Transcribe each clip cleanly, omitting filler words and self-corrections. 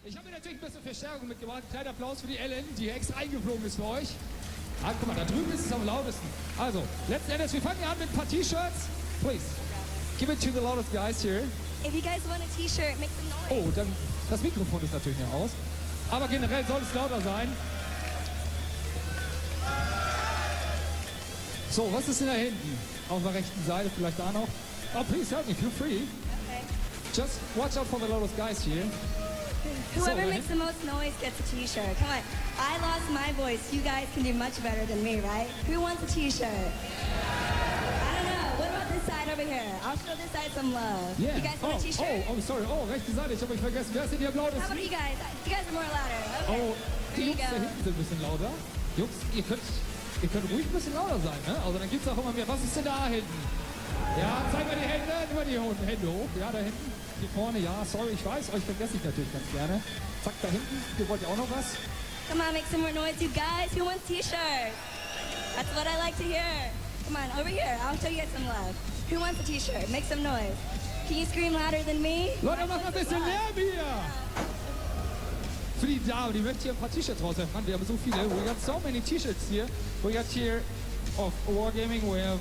Ich habe mir natürlich ein bisschen Verstärkung mitgebracht. Ein kleiner Applaus für die Ellen, die extra eingeflogen ist für euch. Ah, guck mal, da drüben ist es am lautesten. Also, letzten Endes, wir fangen an mit ein paar T-Shirts. Please, give it to the loudest guys here. If you guys want a T-shirt, make some noise. Oh, dann, das Mikrofon ist natürlich nicht aus. Aber generell soll es lauter sein. So, was ist denn da hinten? Auf der rechten Seite vielleicht da noch. Oh, please help me, feel free. Okay. Just watch out for the loudest guys here. Whoever So, makes the most noise gets a T-shirt. Come on. I lost my voice. You guys can do much better than me, right? Who wants a T-shirt? I don't know. What about this side over here? I'll show this side some love. Yeah. You guys want a T-shirt? Oh, sorry. Oh, rechte Seite. Ich habe mich vergessen. Wer ist denn hier am How lautesten? about you guys? You guys are more louder. Okay. Oh, There die you Jungs da go. hinten sind ein bisschen lauter. Jungs, ihr könnt ruhig ein bisschen lauter sein, ne? Also dann gibt's auch immer mehr. Was ist denn da hinten? Ja, zeig mal die Hände, immer die Hände hoch. Ja, da hinten, hier vorne, ja, sorry, ich weiß, euch vergesse ich natürlich ganz gerne. Zack, da hinten, ihr wollt ja auch noch was? Come on, make some more noise, you guys. Who wants T-shirt? That's what I like to hear. Come on, over here. I'll show you guys some love. Who wants a T-shirt? Make some noise. Can you scream louder than me? Leute, macht ein bisschen Lärm hier! Für die Dame, die möchte hier ein paar T-Shirts rauswerfen. Mann, wir haben so viele. We got so many T-Shirts here. We got here of Wargaming, we have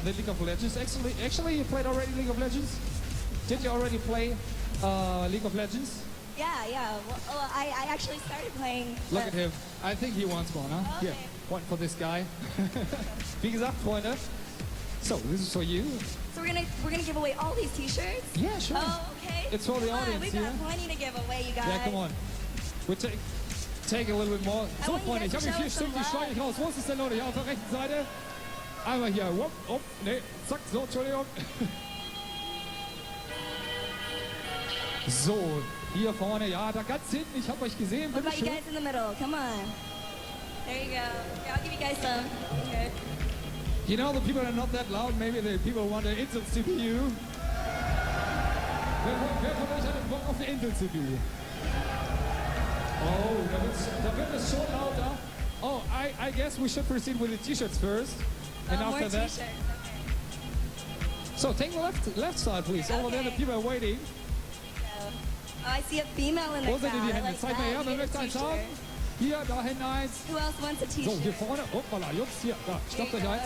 the League of Legends. Actually, you played already League of Legends? Did you already play League of Legends? Yeah. Well, I actually started playing. Look at him. I think he wants one, huh? Okay. Here, point for this guy. Wie gesagt, Freunde. So, this is for you. So we're gonna give away all these T-shirts. Yeah, sure. Oh, okay. It's for the Come on, audience we've here. got plenty to give away, you guys. Yeah, come on. We take a little bit more. I So, want you Freunde, ich guys habe to hier 4 show Stück, die some schneide ich raus. Wo ist es denn, Leute? Hier auf der rechten Seite. Einmal hier. Wupp, nee, zack, so, Entschuldigung. So, hier vorne, ja, da ganz hinten, ich habe euch gesehen, What about you bitteschön. guys in the middle? Come on. There you go. Here, I'll give you guys some. Here. You know, the people are not that loud, maybe the people want the Insel CPU. Wer von euch hat den Bock auf die Insel CPU? Oh, da wird es schon lauter. Oh, I guess we should proceed with the T-shirts first. And More after that. T-shirts. Okay. So, take the left side, please. Over there, the Okay. people are waiting. Oh, I see a female in the Wo sind crowd. die I Hände? like Zeig mal that. her, wer You get möchte a eins T-shirt. haben? Hier, da hinten eins. Who else wants a So, T-shirt? hier vorne. Hoppala, Jungs, hier, da, stoppt euch eins.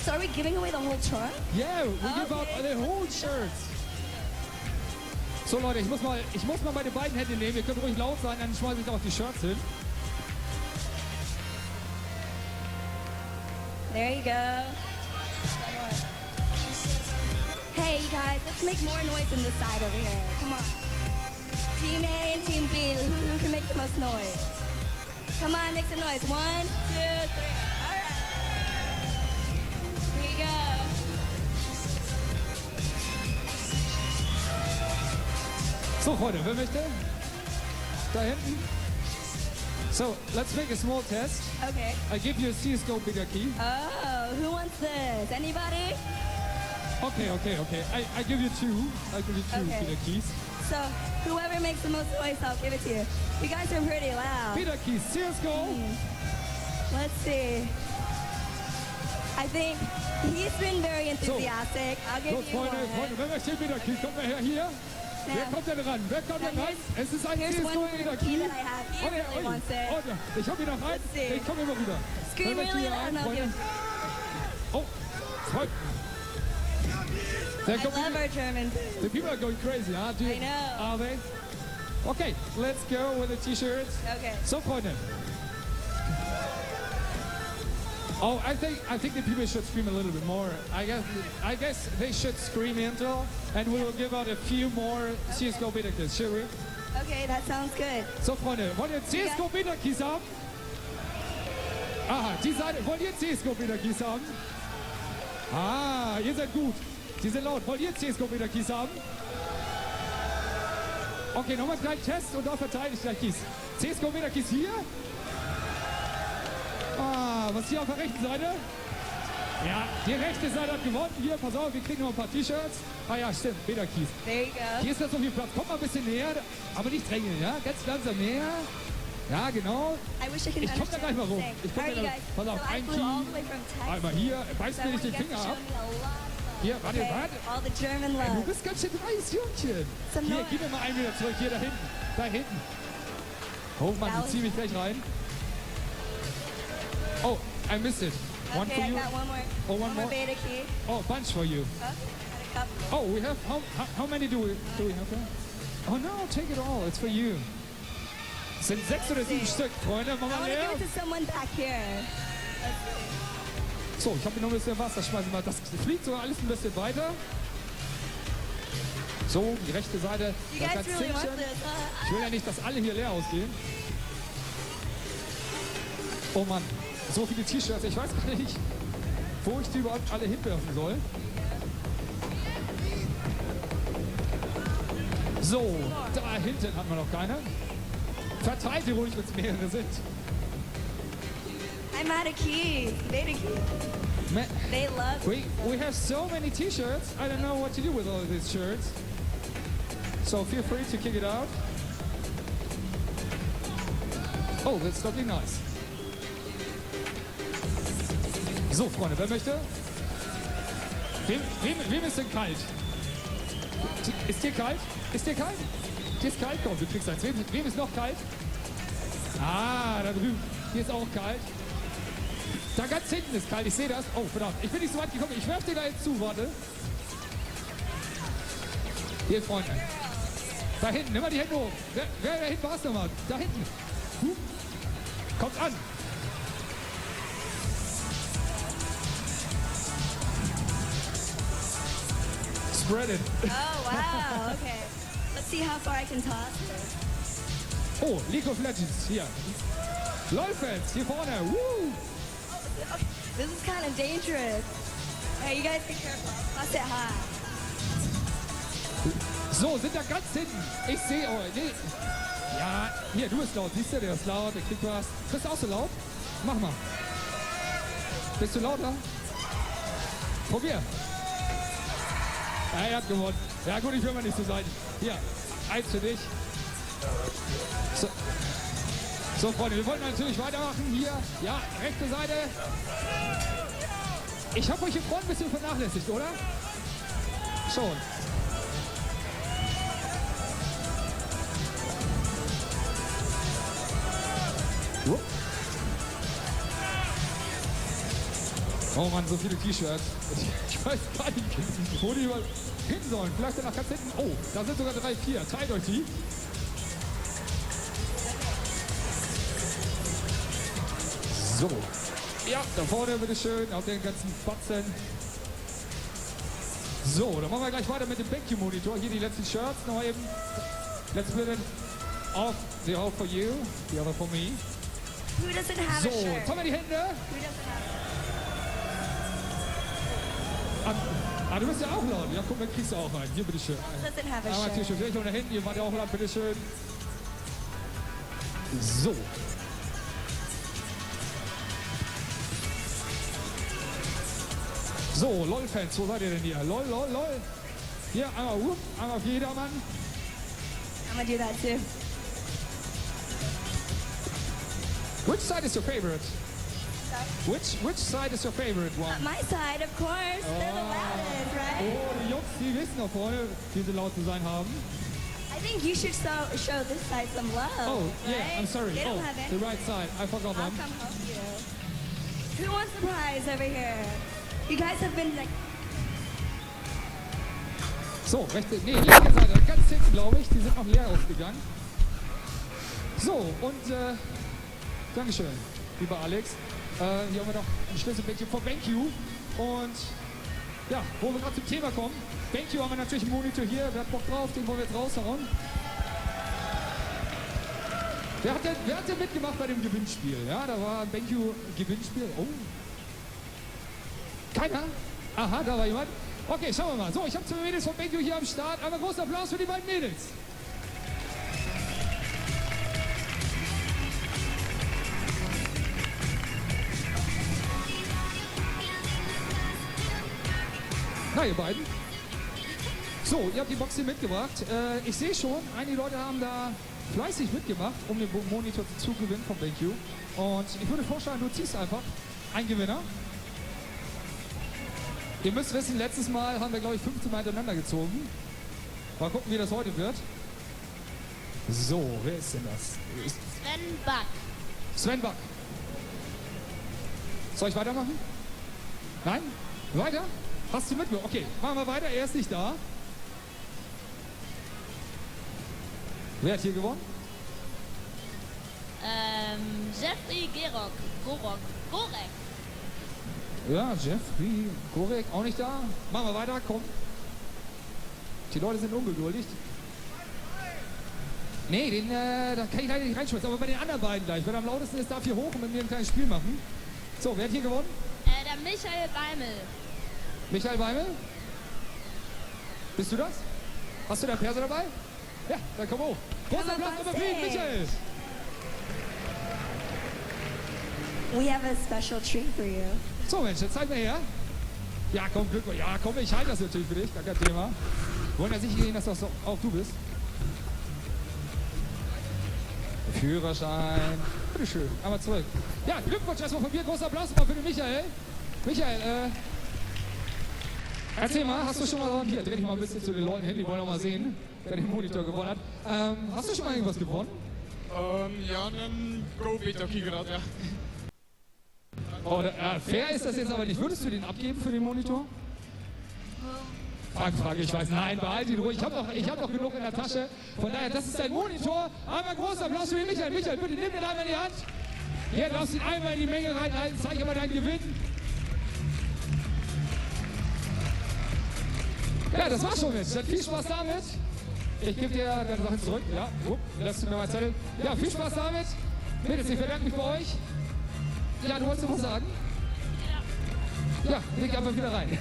So are we giving away the whole trunk? Yeah, we give out the whole shirts. So Leute, ich muss mal meine beiden Hände nehmen. Ihr könnt ruhig laut sein, dann schmeiße ich auch die Shirts hin. There you go. Hey, you guys, let's make more noise on this side over here. Come on. Team A and Team B, who can make the most noise? Come on, make some noise. 1, 2, 3. All right. Here you go. So Freunde, wer möchte? Da hinten. So, let's make a small test. Okay. I give you a CSGO bigger key. Oh, who wants this? Anybody? Okay. I give you two. I give you two Okay. bigger keys. So, whoever makes the most noise, I'll give it to you. You guys are pretty loud. Bigger keys, CSGO. Let's see. I think he's been very enthusiastic. I'll give So, you Freunde, one. wer möchte bigger key? Kommt mal her hier. Wer Now, kommt denn ran? Wer kommt denn ran? Es ist ein here's CSGO one bigger key key. that I have. He Oh, ja, really wants it. oh, ja. Ich hab ihn noch rein. Let's see. Ich komme immer wieder. Scream Wer möchte really hier loud rein, and I'll Freunde? give. Oh, zwei. There I come love our German. the people are going crazy, huh? I know. Are they? Okay, let's go with the T-shirts. Okay. So, Freunde. Oh, I think the people should scream a little bit more. I guess they should scream intro, and we will give out a few more CSGO Beta Keys, shall we? Okay, that sounds good. So, Freunde, wollt ihr CSGO Beta Keys haben? Aha, die Seite, wollt ihr CSGO Beta Keys haben? Ah, ihr seid gut. Die sind laut. Wollt ihr CSGO Beta Keys haben? Okay, nochmal gleich Test und da verteile ich gleich Keys. CSGO Beta Keys hier. Ah, was hier auf der rechten Seite? Ja, die rechte Seite hat gewonnen. Hier, pass auf, wir kriegen noch ein paar T-Shirts. Ah ja, stimmt, Beta Keys. There you go. Hier ist noch so viel Platz. Kommt mal ein bisschen näher, aber nicht drängeln, ja? Ganz langsam näher. Ja, genau. I wish I could Ich komm da gleich mal rum. understand Ich komm what da you're gleich. saying. Pass auf, So I ein flew Key. all the way from Texas. Einmal hier, beißt So I mir want nicht you den guys to Finger show ab. me a lot of love. Hier, warte, Okay, warte. all the German Du love. bist ganz schön dreist, Jungchen. Some Hier, noise. gib mir mal einen wieder zurück. Hier, da hinten. Da hinten. Oh Mann, That ich zieh mich gleich rein. Oh, I missed it. One Okay, for I you. got one more. Oh, one more. beta key. Oh, bunch for you. Okay, got a couple. Oh, we have, how many do we have there? Oh no, take it all. It's for you. Es sind 6 oder 7 Stück, Freunde. Mach I mal want to leer. give it to someone back here. Let's see. So, ich habe noch ein bisschen Wasser. Schmeißen wir. Das fliegt sogar alles ein bisschen weiter. So, die rechte Seite. You Das guys ganz really want Zähnchen. this, huh? Ich will ja nicht, dass alle hier leer ausgehen. Oh Mann, so viele T-Shirts. Ich weiß gar nicht, wo ich die überhaupt alle hinwerfen soll. So, da hinten hat man noch keine. Verteilt die ruhig, wenn es mehrere sind. I'm out of keys. Beta key. Man, They love it. we have so many T-shirts. I don't know what to do with all of these shirts. So feel free to kick it out. Oh, that's totally nice. So, Freunde, wer möchte? Wem ist denn kalt? Ist dir kalt? Ist dir kalt? Dir ist kalt? Komm, du kriegst eins. Wem ist noch kalt? Ah, da drüben. Hier ist auch kalt. Da ganz hinten ist kalt, ich sehe das. Oh, verdammt, ich bin nicht so weit gekommen. Ich werfe dir da jetzt zu, warte. Hier, Freunde. Da hinten, nimm mal die Hände hoch. Wer da hinten war es nochmal? Da hinten. Kommt an. Spread it. Oh, wow. Okay. Let's see how far I can toss this. Oh, League of Legends, hier. LOL-Fans, hier vorne. Woo! Okay, this is kind of dangerous. Hey, you guys be careful. Toss it high. So, sind da ganz hinten. Ich sehe euch. Nee. Ja, hier, du bist laut. Siehst du, der ist laut, der kriegt was. Bist du auch so laut? Mach mal. Bist du lauter? Probier. Ja, er hat gewonnen. Ja gut, ich will mal nicht so sein. Hier, eins für dich. So, Freunde, wir wollen natürlich weitermachen. Hier, ja, rechte Seite. Ich habe euch hier vorne ein bisschen vernachlässigt, oder? Schon. Oh Mann, so viele T-Shirts. Ich weiß gar nicht, wo die mal hin sollen. Vielleicht danach ganz hinten. Oh, da sind sogar 3, 4. Teilt euch die. So. Ja, da vorne bitteschön, auf den ganzen Batzen. So, dann machen wir gleich weiter mit dem BenQ-Monitor. Hier die letzten Shirts noch eben. Let's split it off. The all for you, the other for me. Who doesn't have So, a shirt? jetzt haben wir die Hände. Who doesn't have Ah, du bist ja auch laut. Ja, guck mal, kriegst du auch einen. Hier, bitteschön. doesn't have a Aber shirt? T-Shirt, vielleicht noch da hinten. Ihr wart ja auch laut, bitteschön. So. So, LOL-Fans, wo seid ihr denn hier? LOL, LOL, LOL. Hier, einmal auf jedermann. I'm gonna do that too. Which side is your favorite? Sorry. Which side is your favorite one? My side, of course. They're the loudest, right? Oh, die Jungs, die wissen noch vorne, wie sie laut zu sein haben. I think you should show this side some love. Oh, yeah, right? I'm sorry. They Oh, don't have the any. right side. I forgot I'll one. come help you. Who wants the prize over here? You guys have been like, So, linke Seite, ganz hinten, glaube ich. Die sind noch leer ausgegangen. So, und Dankeschön, lieber Alex. Hier haben wir noch ein Schlüsselbändchen von BenQ. Und ja, wo wir gerade zum Thema kommen. BenQ haben wir natürlich einen Monitor hier. Wer hat Bock drauf? Den wollen wir jetzt raushauen. Wer hat denn mitgemacht bei dem Gewinnspiel? Ja, da war ein BenQ-Gewinnspiel. Oh. Keiner? Aha, da war jemand. Okay, schauen wir mal. So, ich habe 2 Mädels von BenQ hier am Start. Einmal großen Applaus für die beiden Mädels. Na, ihr beiden. So, ihr habt die Box hier mitgebracht. Ich sehe schon, einige Leute haben da fleißig mitgemacht, um den Monitor zu gewinnen von BenQ. Und ich würde vorschlagen, du ziehst einfach einen Gewinner. Ihr müsst wissen, letztes Mal haben wir, glaube ich, 15 Mal hintereinander gezogen. Mal gucken, wie das heute wird. So, wer ist denn das? Sven Buck. Sven Buck. Soll ich weitermachen? Nein? Weiter? Hast du mitgemacht? Okay, machen wir weiter. Er ist nicht da. Wer hat hier gewonnen? Jeffrey Gorek. Ja, Jeffrey Gorek, auch nicht da. Machen wir weiter, komm. Die Leute sind ungeduldig. Nee, da kann ich leider nicht reinschmeißen. Aber bei den anderen beiden gleich. Wer am lautesten ist, darf hier hoch und mit mir ein kleines Spiel machen. So, wer hat hier gewonnen? Der Michael Beimel. Michael Beimel? Bist du das? Hast du deinen Perso dabei? Ja, dann komm hoch. Großer Applaus nochmal für ihn, Michael. We have a special treat for you. So Mensch, jetzt zeig mal her. Ja, komm, Glückwunsch. Ja, komm, ich halte das natürlich für dich. Gar kein Thema. Wollen ja sicher gehen, dass das auch du bist. Führerschein. Bitteschön, einmal zurück. Ja, Glückwunsch erstmal von mir. Großer Applaus mal für den Michael. Michael, erzähl mal, hast du schon mal, hier, dreh dich mal ein bisschen zu den Leuten hin, die wollen auch mal sehen, wer den Monitor gewonnen hat. Hast du schon mal irgendwas gewonnen? Ja, einen Go-Beta-Key gerade, ja. Oder, fair ist das jetzt aber nicht. Würdest du den abgeben für den Monitor? Frage, ich weiß. Nein, behalte ihn ruhig. Ich hab doch genug in der Tasche. Von daher, das ist dein Monitor. Einmal großer Applaus für den Michael. Michael, bitte nimm den einmal in die Hand. Hier, du darfst ihn einmal in die Menge reinhalten. Zeig aber deinen Gewinn. Ja, das war's schon jetzt. Viel Spaß damit. Ich gebe dir deine Sachen zurück. Ja, lässt du mir mal Zettel. Ja, viel Spaß damit. Mädels, ich bedanke mich bei euch. Ja, du wolltest noch was sagen? Ja, leg einfach wieder rein.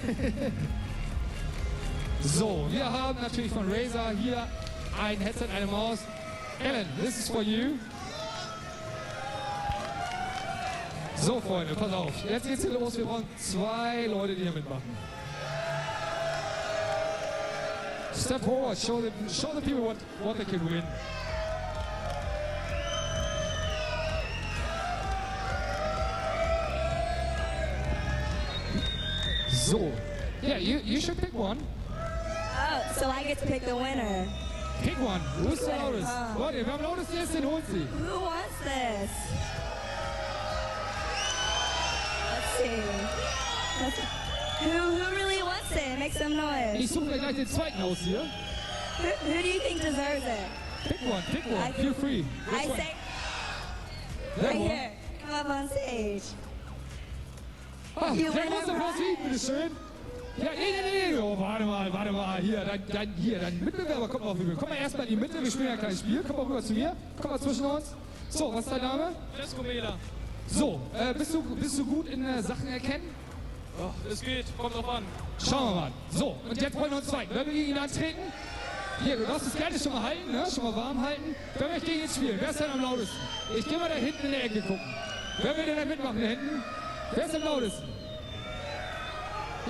So, wir haben natürlich von Razer hier ein Headset, eine Maus. Alan, this is for you. So, Freunde, pass auf. Jetzt geht's hier los. Wir brauchen 2 Leute, die hier mitmachen. Step forward, show the people what they can win. So, yeah, you should pick one. Oh, so I get to pick the winner. Pick one. Who's the loudest? Leute, wer am lautesten ist, den holt sie. Who wants this? Let's see. Who really wants it? Make some noise. Ich suche mir gleich den zweiten aus hier. Who do you think deserves it? Pick one. Feel free. I say right here. Come up on stage. Ah, You der win große a Applaus für ihn, bitteschön. Ja, nee. Oh, warte mal. Hier, dein Mitbewerber kommt mal rüber. Komm mal erstmal in die Mitte, wir spielen ein kleines Spiel. Komm mal rüber zu mir. Komm mal zwischen uns. So, was ist dein Name? Fresco-Mäler. So, bist du gut in Sachen erkennen? Oh, es geht, kommt drauf an. Schauen wir mal. So, und jetzt wollen wir uns zweiten. Wenn wir gegen ihn antreten, hier, du darfst das gerne schon mal halten, ne? Schon mal warm halten. Wer möchte gegen ihn spielen? Wer ist denn am lautesten? Ich gehe mal da hinten in der Ecke gucken. Wer will denn da mitmachen da hinten? Wer ist am lautesten?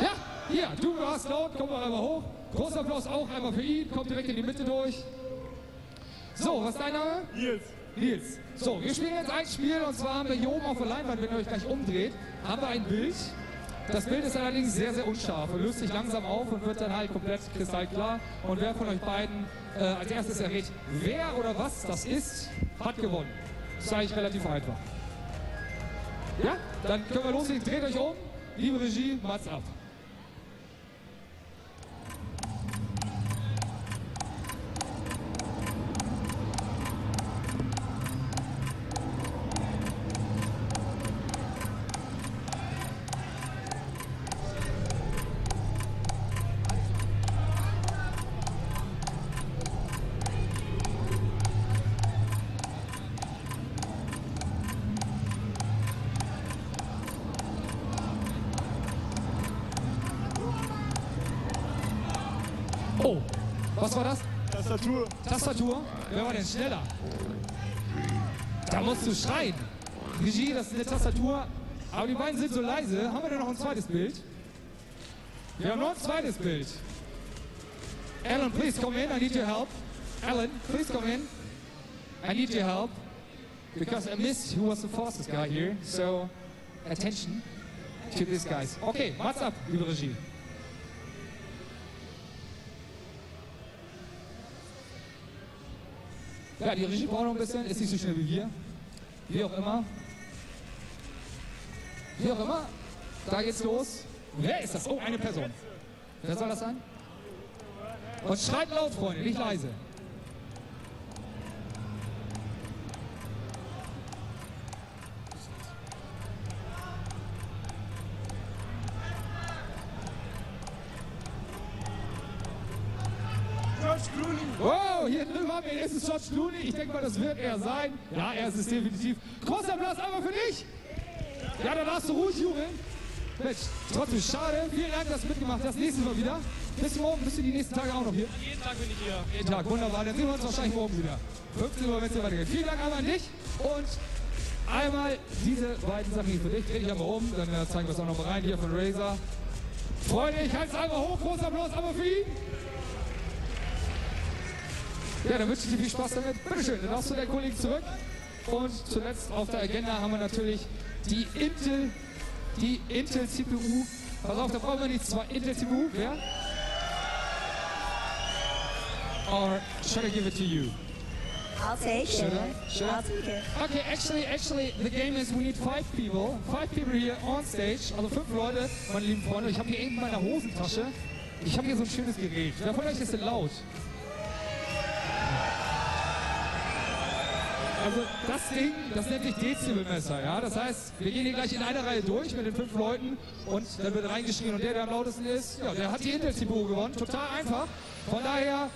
Ja, hier, du warst laut, komm mal einmal hoch. Großer Applaus auch einmal für ihn, kommt direkt in die Mitte durch. So, was ist dein Name? Nils. So, wir spielen jetzt ein Spiel und zwar haben wir hier oben auf der Leinwand, wenn ihr euch gleich umdreht, haben wir ein Bild. Das Bild ist allerdings sehr, sehr unscharf und löst sich langsam auf und wird dann halt komplett kristallklar. Und wer von euch beiden als erstes errät, wer oder was das ist, hat gewonnen. Das ist eigentlich relativ einfach. Ja, dann können wir loslegen. Dreht euch um. Liebe Regie, macht's ab. Oh, was war das? Tastatur? Wer war denn schneller? Da musst du schreien. Regie, das ist eine Tastatur. Aber die beiden sind so leise. Haben wir denn noch ein zweites Bild? Wir haben noch ein zweites Bild. Alan, please come in. I need your help. Alan, please come in. I need your help. Because I missed who was the fastest guy here. So, attention to these guys. Okay, what's up, liebe Regie? Ja, die Regie braucht noch ein bisschen, ist nicht so schnell wie wir. Wie auch immer. Wie auch immer. Da geht's los. Wer ist das? Oh, eine Person. Wer soll das sein? Und schreit laut, Freunde, nicht leise. Wow, hier drüben haben wir den ersten George Clooney. Ich denke mal, das wird er sein. Ja, er ist es definitiv. Großer Applaus einmal für dich. Ja, da darfst du ruhig jubeln. Mensch, trotzdem schade. Vielen Dank, dass du mitgemacht hast. Nächstes Mal wieder. Bis morgen, bist du die nächsten Tage auch noch hier? Jeden Tag bin ich hier. Jeden Tag, wunderbar. Dann sehen wir uns wahrscheinlich morgen wieder. 15 Uhr, wenn es hier weitergeht. Vielen Dank einmal an dich. Und einmal diese beiden Sachen hier für dich. Dreh dich einmal um, dann zeigen wir es auch noch mal rein hier von Razer. Freunde, ich halte es einmal hoch. Großer Applaus einmal für ihn. Ja, dann wünsche ich dir viel Spaß damit. Bitteschön, dann darfst du deinen Kollegen zurück. Und zuletzt auf der Agenda haben wir natürlich die Intel CPU. Pass auf, da brauchen wir nicht zwei Intel CPU. Wer? Or should I give it to you? I'll take Should it. I? Should I? I'll take it. Okay, actually, the game is we need 5 people. 5 people here on stage. Also 5 Leute, meine lieben Freunde. Ich habe hier in meiner Hosentasche. Ich habe hier so ein schönes Gerät. Wer von euch ist denn laut? Also das Ding, das nennt sich Dezibelmesser, ja. Das heißt, wir gehen hier gleich in einer Reihe durch mit den 5 Leuten und dann wird reingeschrien und der am lautesten ist, ja, der hat die Intel CPU gewonnen. Total einfach. Von daher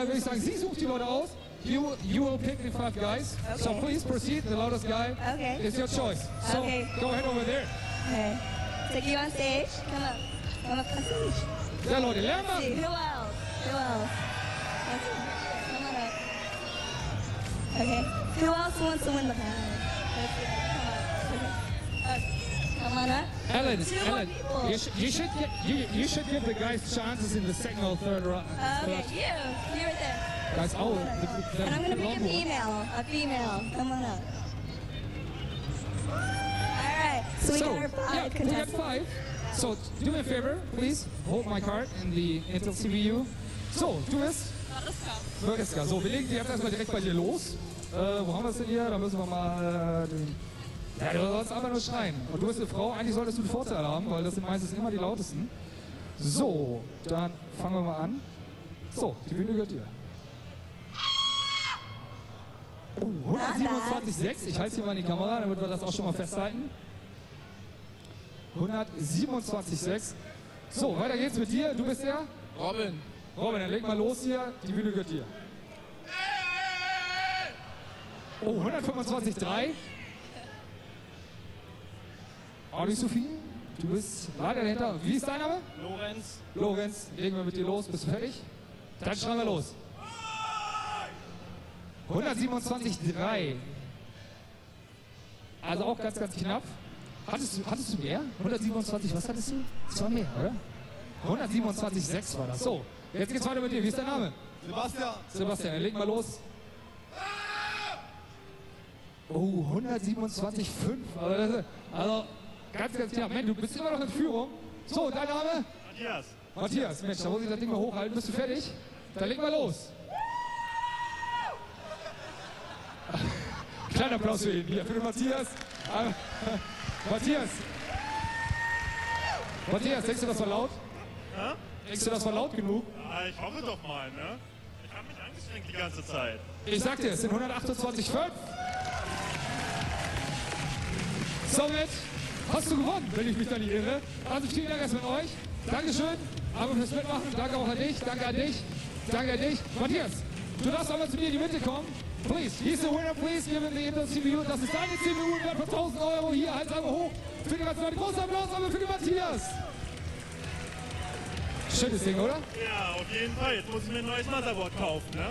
würde ich sagen, sie sucht die Leute aus. You will pick the 5 guys. Okay. So please proceed. The loudest guy Okay. is your choice. So Okay. go ahead over there. Okay. Take you on stage. Come up. Come up on stage. Ja, Leute, lernen See, wir. who else? Who else? Come on up. Okay. Who else wants to win the prize? Let's see. Come on up. Ellen, Two more Ellen, people. you should give the guys chances in the second or third round. Okay, you right there. Guys, oh, And I'm gonna bring a female. A female. Come on up. All right. So we got our 5 yeah, we got contestants. 5. So do me a favor, please. Hold my card in the Intel CPU. So, du bist? Mariska. So, wir legen die jetzt erstmal direkt bei dir los. Wo haben wir es denn hier? Da müssen wir mal... ja, du sollst einfach nur schreien. Und du bist eine Frau, eigentlich solltest du einen Vorteil haben, weil das sind meistens immer die lautesten. So, dann fangen wir mal an. So, die Bühne gehört dir. Oh, 127,6. Ich halte hier mal in die Kamera, damit wir das auch schon mal festhalten. 127,6. So, weiter geht's mit dir. Du bist der? Robin. Robin, dann leg mal los hier. Die Bühne gehört dir. Oh, 125,3. Auch nicht so viel. Du bist weiter dahinter. Wie ist dein Name? Lorenz. Lorenz, legen wir mit dir los. Bist du fertig? Dann schreiben wir los. 127,3. Also auch ganz, ganz knapp. Hattest du mehr? 127, was hattest du? Das war mehr, oder? 127,6 war das. So, jetzt geht's weiter mit dir. Wie ist dein Name? Sebastian. Sebastian, dann leg mal los. Oh, 127,5. Also, ganz, ganz knapp. Mensch, du bist immer noch in Führung. So, dein Name? Matthias. Matthias, Mensch, da muss ich das Ding mal hochhalten. Bist du fertig? Dann leg mal los. Kleiner Applaus für ihn. Hier, für den Matthias. Matthias, denkst du, das war laut? Ja? Denkst du, das war laut genug? Ja, ich hoffe doch mal, ne? Ich habe mich angestrengt die ganze Zeit. Ich sag dir, es sind 128,5. Somit hast du gewonnen, wenn ich mich da nicht irre. Also vielen Dank erstmal an euch. Dankeschön, aber fürs Mitmachen. Danke auch an dich, danke an dich, danke an dich. Matthias, du darfst auch mal zu mir in die Mitte kommen. Please, he's the winner, please, give him the Intel CPU. Das ist deine CPU, wert von 1000 Euro. Hier, halt einmal hoch. Für die ganze Leute. Großer Applaus, aber für den Matthias. Schönes Ding, oder? Ja, auf jeden Fall. Jetzt muss ich mir ein neues Motherboard kaufen, ne?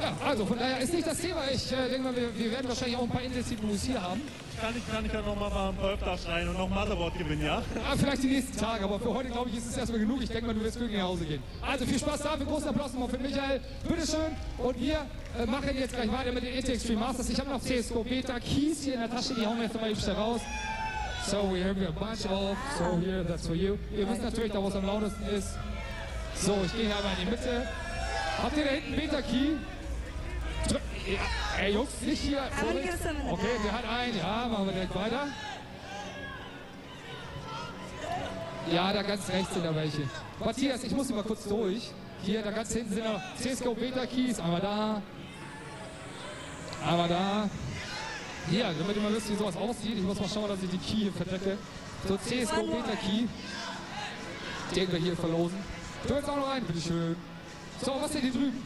Ja, also von daher ist nicht das Thema. Ich denke mal, wir werden wahrscheinlich auch ein paar Intel-CPUs hier haben. Kann ich ja noch mal ein paar öfter schreien und noch ein Motherboard gewinnen, ja? Vielleicht die nächsten Tage, aber für heute, glaube ich, ist es erstmal genug. Ich denke mal, du wirst glücklich nach Hause gehen. Also viel Spaß dafür, großen Applaus nochmal für Michael. Bitteschön. Und wir machen jetzt gleich weiter mit den Intel Extreme Masters. Ich habe noch CSGO Beta Keys hier in der Tasche, die hauen wir jetzt mal eben schnell raus. So, we have a bunch of, so here, that's for you. Ihr wisst natürlich, da wo es am lautesten ist. So, ich gehe hier einmal in die Mitte. Habt ihr da hinten Beta Key? Ey, Jungs, nicht hier. I'm gonna give some in the Okay, back. der hat einen. Ja, machen wir direkt weiter. Ja, da ganz rechts sind da welche. Matthias, ich muss mal kurz durch. Hier, da ganz hinten sind noch CSGO Beta Keys. Einmal da. Einmal da. Hier, damit ihr mal wisst, wie sowas aussieht. Ich muss mal schauen, dass ich die Key hier verdecke. So, CSGO Beta Key. Den wir hier verlosen. Du willst auch noch rein, bitteschön. So, was seht ihr drüben?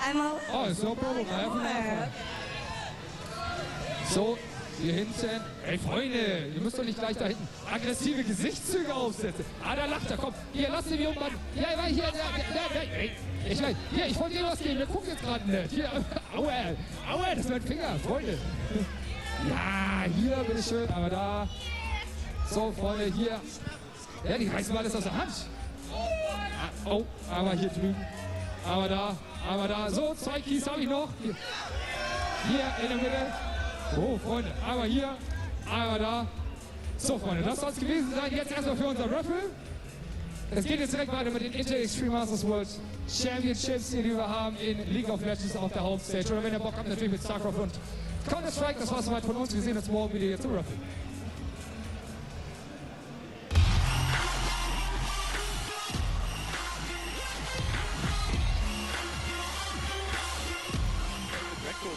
Einmal. Oh, ist no problem. So, hier hinten. Ey, Freunde, ihr müsst doch nicht gleich da hinten aggressive Gesichtszüge aufsetzen. Ah, da lacht er, komm. Hier, lass ihn wie umbauen. Ja, hier, ey. Ich wollte dir was geben, wir gucken jetzt gerade nicht. Hier, aua, das ist mein Finger, Freunde. Ja, hier, bitteschön, aber da. So, Freunde, hier. Ja, die reißen mal alles aus der Hand. Oh, aber hier drüben. Aber da. So, 2 Keys habe ich noch. Hier in der Mitte. Oh, Freunde, aber hier, aber da. So, Freunde, das soll es gewesen sein. Jetzt erstmal für unser Raffle. Es geht jetzt direkt weiter mit den Inter Extreme Masters World Championships, die wir haben in League of Legends auf der Hauptstage. Oder wenn ihr Bock habt, natürlich mit StarCraft und Counter-Strike. Das war's soweit von uns. Wir sehen uns morgen wieder hier zum Raffle.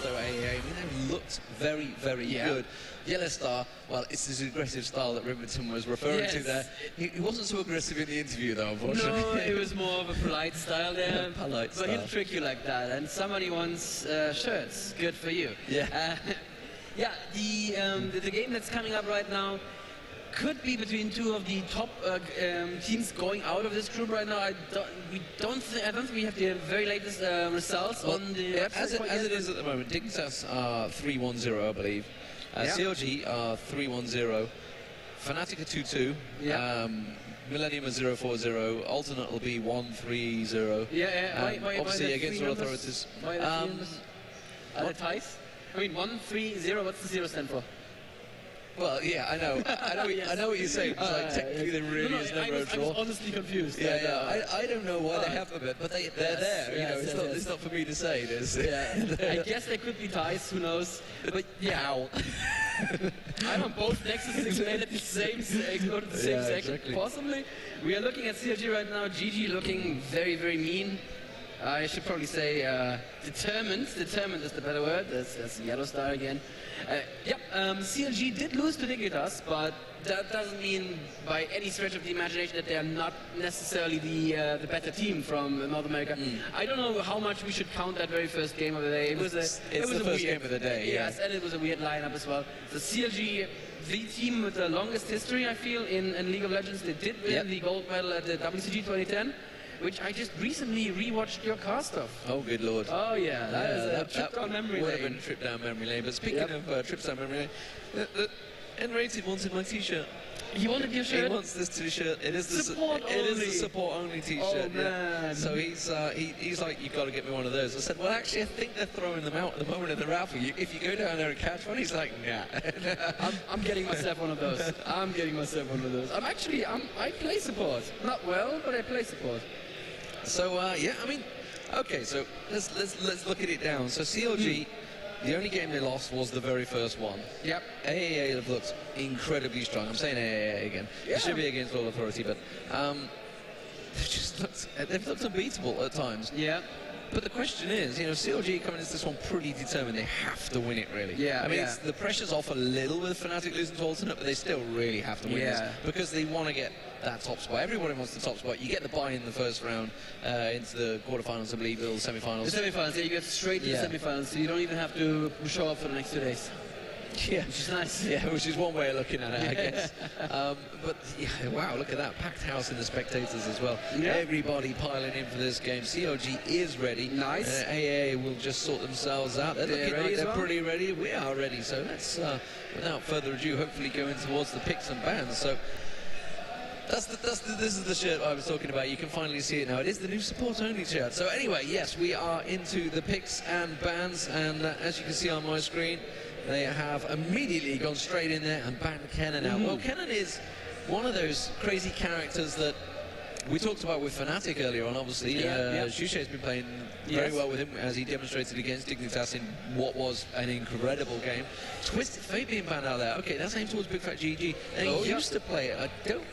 Though aAa, I mean, they looked very good. Yellow Star, well, it's this aggressive style that Riverton was referring to there. He wasn't so aggressive in the interview, though, unfortunately. No, it was more of a polite style there. Polite but style. he'll trick you like that. And somebody wants shirts. Good for you. Yeah. Yeah, the game that's coming up right now could be between two of the top teams going out of this group right now. I don't think we have the very latest results on the as it is at the moment. Dignitas are 3-1-0, I believe. CLG are 3-1-0. Fnatic are 2-2. Yeah. Millennium are 0-4-0. Alternate will be 1-3-0. Why obviously the against three all numbers? authorities. Why the three numbers? Are they ties? I mean, 1-3-0. What's the 0 stand for? Well, yeah, I know what you're saying. It's like technically there really is never a draw. I was honestly confused. I don't know why they have them, but they're there. Yes, It's not for me to say. I guess there could be ties. Who knows? But yeah, I don't both nexuses explode at the same second. Exactly. Possibly. We are looking at CLG right now. GG looking very mean. I should probably say determined. Determined is the better word. That's Yellow Star again. CLG did lose to Dignitas, but that doesn't mean by any stretch of the imagination that they are not necessarily the better team from North America. I don't know how much we should count that very first game of the day. It was the first game of the day. Yes, and it was a weird lineup as well. The CLG, the team with the longest history, I feel, in League of Legends. They did win the gold medal at the WCG 2010. Which I just recently rewatched your cast of. Oh, good lord. Oh, yeah. That is a trip down memory lane. Would have been a trip down memory lane. But speaking of trips down memory lane, the N-Rated wanted my t-shirt. He wanted your shirt? He wants this t-shirt. It is the support only t-shirt. Oh, man. So he's like, you've got to get me one of those. I said, well, actually, I think they're throwing them out at the moment in the raffle. If you go down there and catch one, he's like, nah. I'm getting myself one of those. I play support. Not well, but I play support. So I mean, okay. So let's look at it down. So CLG, the only game they lost was the very first one. Yep. aAa have looked incredibly strong. I'm saying aAa again. Yeah. It should be against all authority, but they've looked unbeatable at times. Yeah. But the question is, CLG coming into this one pretty determined. They have to win it, really. Yeah, I mean, the pressure's off a little with Fnatic losing to Alternate, but they still really have to win this because they want to get that top spot. Everybody wants the top spot. You get the bye in the first round into the quarterfinals, I believe, or the semifinals. The semifinals, you get straight to the semifinals, so you don't even have to show up for the next 2 days. Yeah, which is nice. Yeah, which is one way of looking at it, I guess. But yeah, wow, look at that packed house in the spectators as well. Yeah. Everybody piling in for this game. CLG is ready. Nice. aAa will just sort themselves out. They're looking like they're pretty ready. We are ready. So let's, without further ado, hopefully go in towards the picks and bans. So. This is the shirt I was talking about. You can finally see it now. It is the new support-only shirt. So anyway, yes, we are into the picks and bans, and as you can see on my screen, they have immediately gone straight in there and banned Kennen out. Well, Kennen is one of those crazy characters that we talked about with Fnatic earlier on, obviously. Shushe's been playing very well with him, as he demonstrated against Dignitas in what was an incredible game. Twisted Fate being banned out there. Okay, that's aimed towards Big Fat GG. And he used to play it. I don't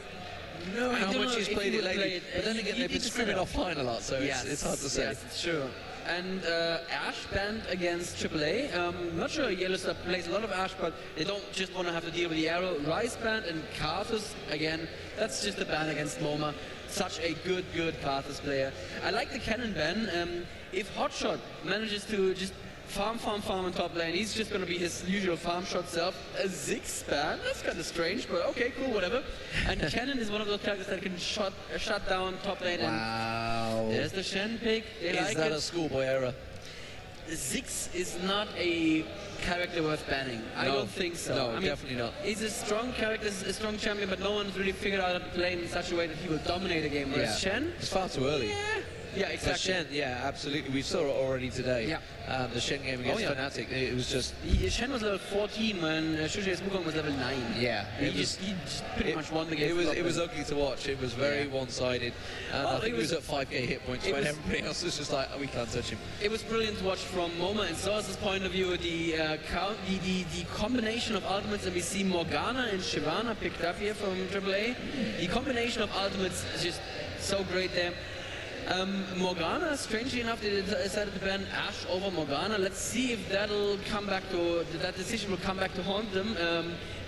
know how much he's played it lately. But then again, they've been screaming offline a lot, so it's hard to say. Yes, it's true. And Ash banned against AAA. Not sure Yellowstar plays a lot of Ash, but they don't just want to have to deal with the arrow. Rice banned, and Karthus, again, that's just a ban against MoMA. Such a good Karthus player. I like the Cannon ban. If Hotshot manages to just farm on top lane, he's just going to be his usual farm shot self. A Ziggs ban? That's kind of strange, but okay, cool, whatever. And Cannon is one of those characters that can shut down top lane. Wow. And there's the Shen pick. Is that a schoolboy error? Ziggs is not a character worth banning. I don't think so. No, I mean, definitely not. He's a strong character, a strong champion, but no one's really figured out how to play him in such a way that he will dominate a game. Whereas Shen, it's far too early. Yeah, exactly. Shen, absolutely. We saw it already today. The Shen game against Fnatic, it was just... Shen was level 14 when Shushe's Wukong was level 9. Yeah. He just pretty much won the game. It was ugly to watch. It was very one-sided. I think it was at 5k hit points when everybody else was just like, we can't touch him. It was brilliant to watch from MoMA and Source's point of view. The combination of ultimates, and we see Morgana and Shyvana picked up here from AAA. The combination of ultimates is just so great there. Morgana, strangely enough, they decided to ban Ashe over Morgana. Let's see if that decision will come back to haunt them.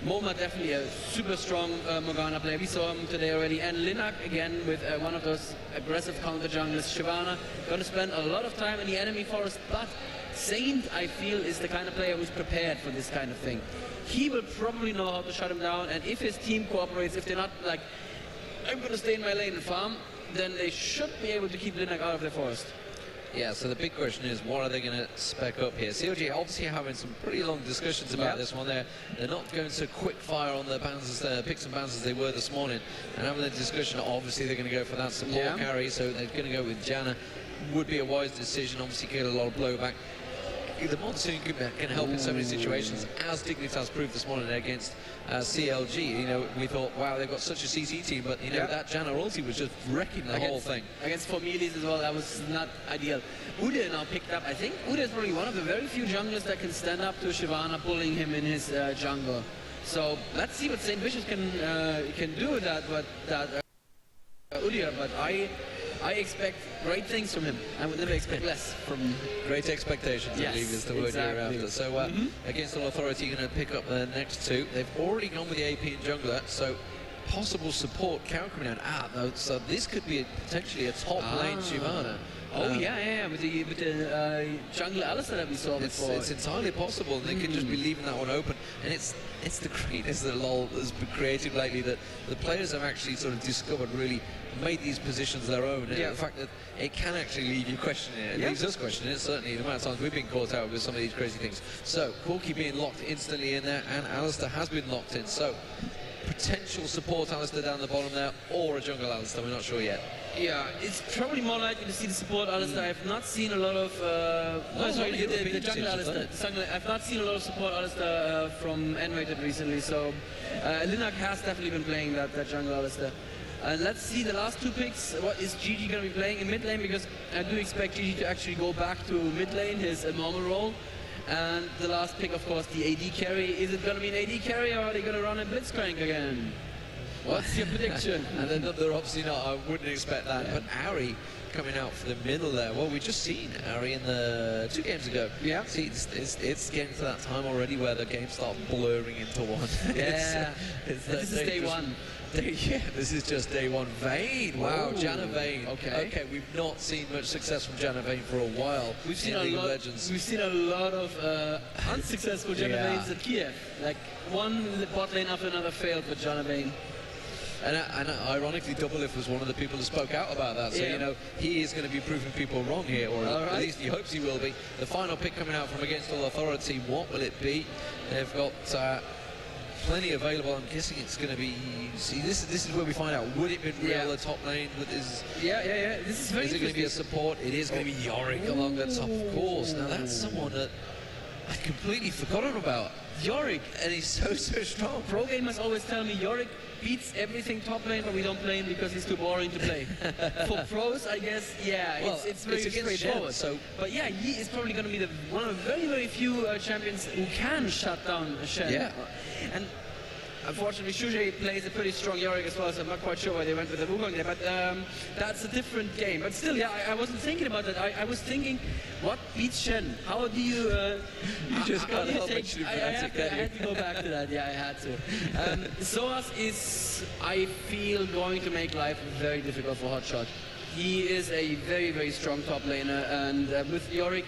MoMA definitely a super strong Morgana player. We saw him today already. And Linak again with one of those aggressive counter junglers. Shyvana going to spend a lot of time in the enemy forest, but Saint, I feel, is the kind of player who's prepared for this kind of thing. He will probably know how to shut him down, and if his team cooperates, if they're not like, I'm going to stay in my lane and farm, then they should be able to keep Linak out of their forest. Yeah, so the big question is, what are they going to spec up here? CLG obviously having some pretty long discussions about this one. They're not going so quick fire on the bans picks and bans as they were this morning. And having the discussion, obviously they're going to go for that support carry, so they're going to go with Janna. Would be a wise decision, obviously get a lot of blowback. The Monsoon can help in so many situations, as Dignitas proved this morning against CLG. You know, we thought, wow, they've got such a CC team, but you know that Janna ulti was just wrecking the whole thing. Against Formidis as well, that was not ideal. Ude now picked up. I think Ude is probably one of the very few junglers that can stand up to Shyvana, pulling him in his jungle. So let's see what St. Vicious can do with that. But Ude, but I expect great things from him. I would never expect less from... Great expectations, I believe, is the word you're after. So, against All Authority, going to pick up the next two. They've already gone with the AP and jungler, so possible support carry coming down. So this could be potentially a top lane Shyvana. Oh, yeah, with the jungle Alistar that we saw before. It's entirely possible, and they could just be leaving that one open. And it's the greatness that LoL has been created lately, that the players have actually sort of discovered, really made these positions their own. And the fact that it can actually leave you questioning it. It leaves us questioning it, certainly, the amount of times we've been caught out with some of these crazy things. So, Corki being locked instantly in there, and Alistar has been locked in. So, potential support Alistar down the bottom there, or a jungle Alistar, we're not sure yet. Yeah, it's probably more likely to see the support Alistar. I've not seen a lot of... the jungle Alistar. I've not seen a lot of support Alistar from N-rated recently, so Linak has definitely been playing that jungle Alistar. Let's see the last two picks. What is GG going to be playing in mid lane? Because I do expect GG to actually go back to mid lane, his normal role. And the last pick, of course, the AD carry. Is it going to be an AD carry, or are they going to run a Blitzcrank again? What's your prediction? And they're obviously not. I wouldn't expect that. But Ari coming out for the middle there. Well, we just seen Ari in the 2 games ago. Yeah. See, it's getting to that time already where the games start blurring into one. Yeah. This is day one. This is just day one. Vayne. Wow, Janna Vayne. Okay, we've not seen much success from Janna Vayne for a while. We've seen a lot of unsuccessful Janna Vaynes at Kiev. Like one bot lane after another failed for Janna Vayne. And ironically, Doublelift was one of the people who spoke out about that. So, you know, he is going to be proving people wrong here, or at least he hopes he will be. The final pick coming out from Against All Authority, what will it be? They've got plenty available. I'm guessing it's going to be... See, this is where we find out. Would it be real the top lane? This is it going to be a support? It is going to be Yorick along the top, of course. Now, that's someone that... I'd completely forgotten about Yorick. and he's so strong. Pro gamers always tell me Yorick beats everything top lane, but we don't play him because he's too boring to play. For pros, I guess, yeah, Well, it's very it's against straightforward. Shen, so- but yeah, he is probably going to be one of very, very few champions who can shut down Shen. Yeah. And unfortunately, Shujie plays a pretty strong Yorick as well, so I'm not quite sure why they went with the Wukong there, but that's a different game. But still, yeah, I wasn't thinking about that. I was thinking, what beats Shen? How do you... You just how can't do you help take- mentioning I Fnatic, can you? had to go back to that, yeah, I had to. Soas is, I feel, going to make life very difficult for Hotshot. He is a very, very strong top laner, and with Yorick,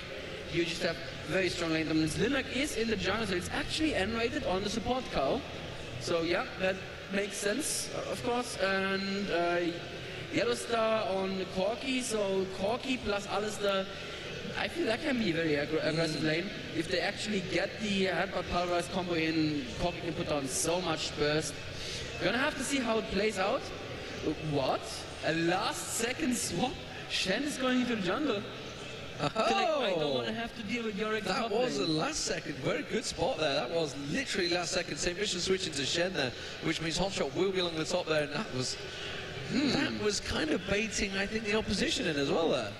you just have very strong lane dominance. Linak is in the jungle, so it's actually N-rated on the support cow. So yeah, that makes sense, of course. And Yellow Star on Corki, so Corki plus Alistair, I feel that can be a very aggressive lane. If they actually get the Headbutt Pulverize combo in, Corki can put on so much burst. Gonna have to see how it plays out. What? A last second swap? Shen is going into the jungle. I don't want to have to deal with Yorick. That was a last second, very good spot there. That was literally last second. St. Vicious switching to Shen there, which means Hotshot will be along the top there, and that was kind of baiting, I think, the opposition in as well there.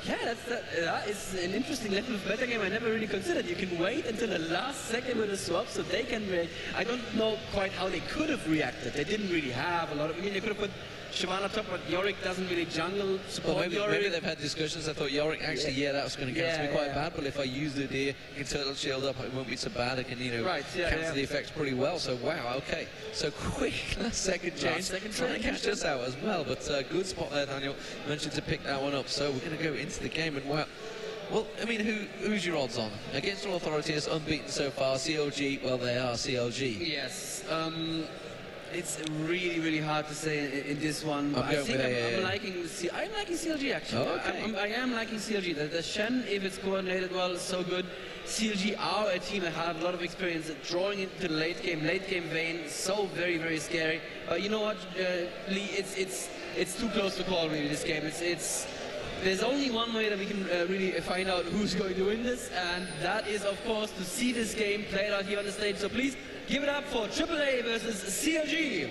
Yeah, that is an interesting level of meta game I never really considered. You can wait until the last second with a swap so they can react. I don't know quite how they could have reacted. They didn't really have a lot of... I mean, they could have put Shyvana top, but Yorick doesn't really jungle support. Well, Yorick. maybe they've had discussions. I thought Yorick actually, yeah, that was going to cancel me quite bad, but if I use the deer, I can turtle shield up, it won't be so bad. I can, cancel the effects pretty well. So, wow, okay. So, quick last second change. Trying to catch us out as well, but good spot there, Daniel. Mentioned to pick that one up. So, we're going to go into the game, and wow. Well, I mean, who's your odds on? Against All Authorities, unbeaten so far. CLG, well, they are CLG. Yes. It's really, really hard to say in this one. But I'm liking CLG actually. Oh, okay. I am liking CLG. The Shen, if it's coordinated well, is so good. CLG are a team that have a lot of experience at drawing into the late game vein. So very, very scary. But you know what, Lee? It's too close to call really. This game. There's only one way that we can really find out who's going to win this, and that is, of course, to see this game played out here on the stage. So please give it up for aAa versus CLG.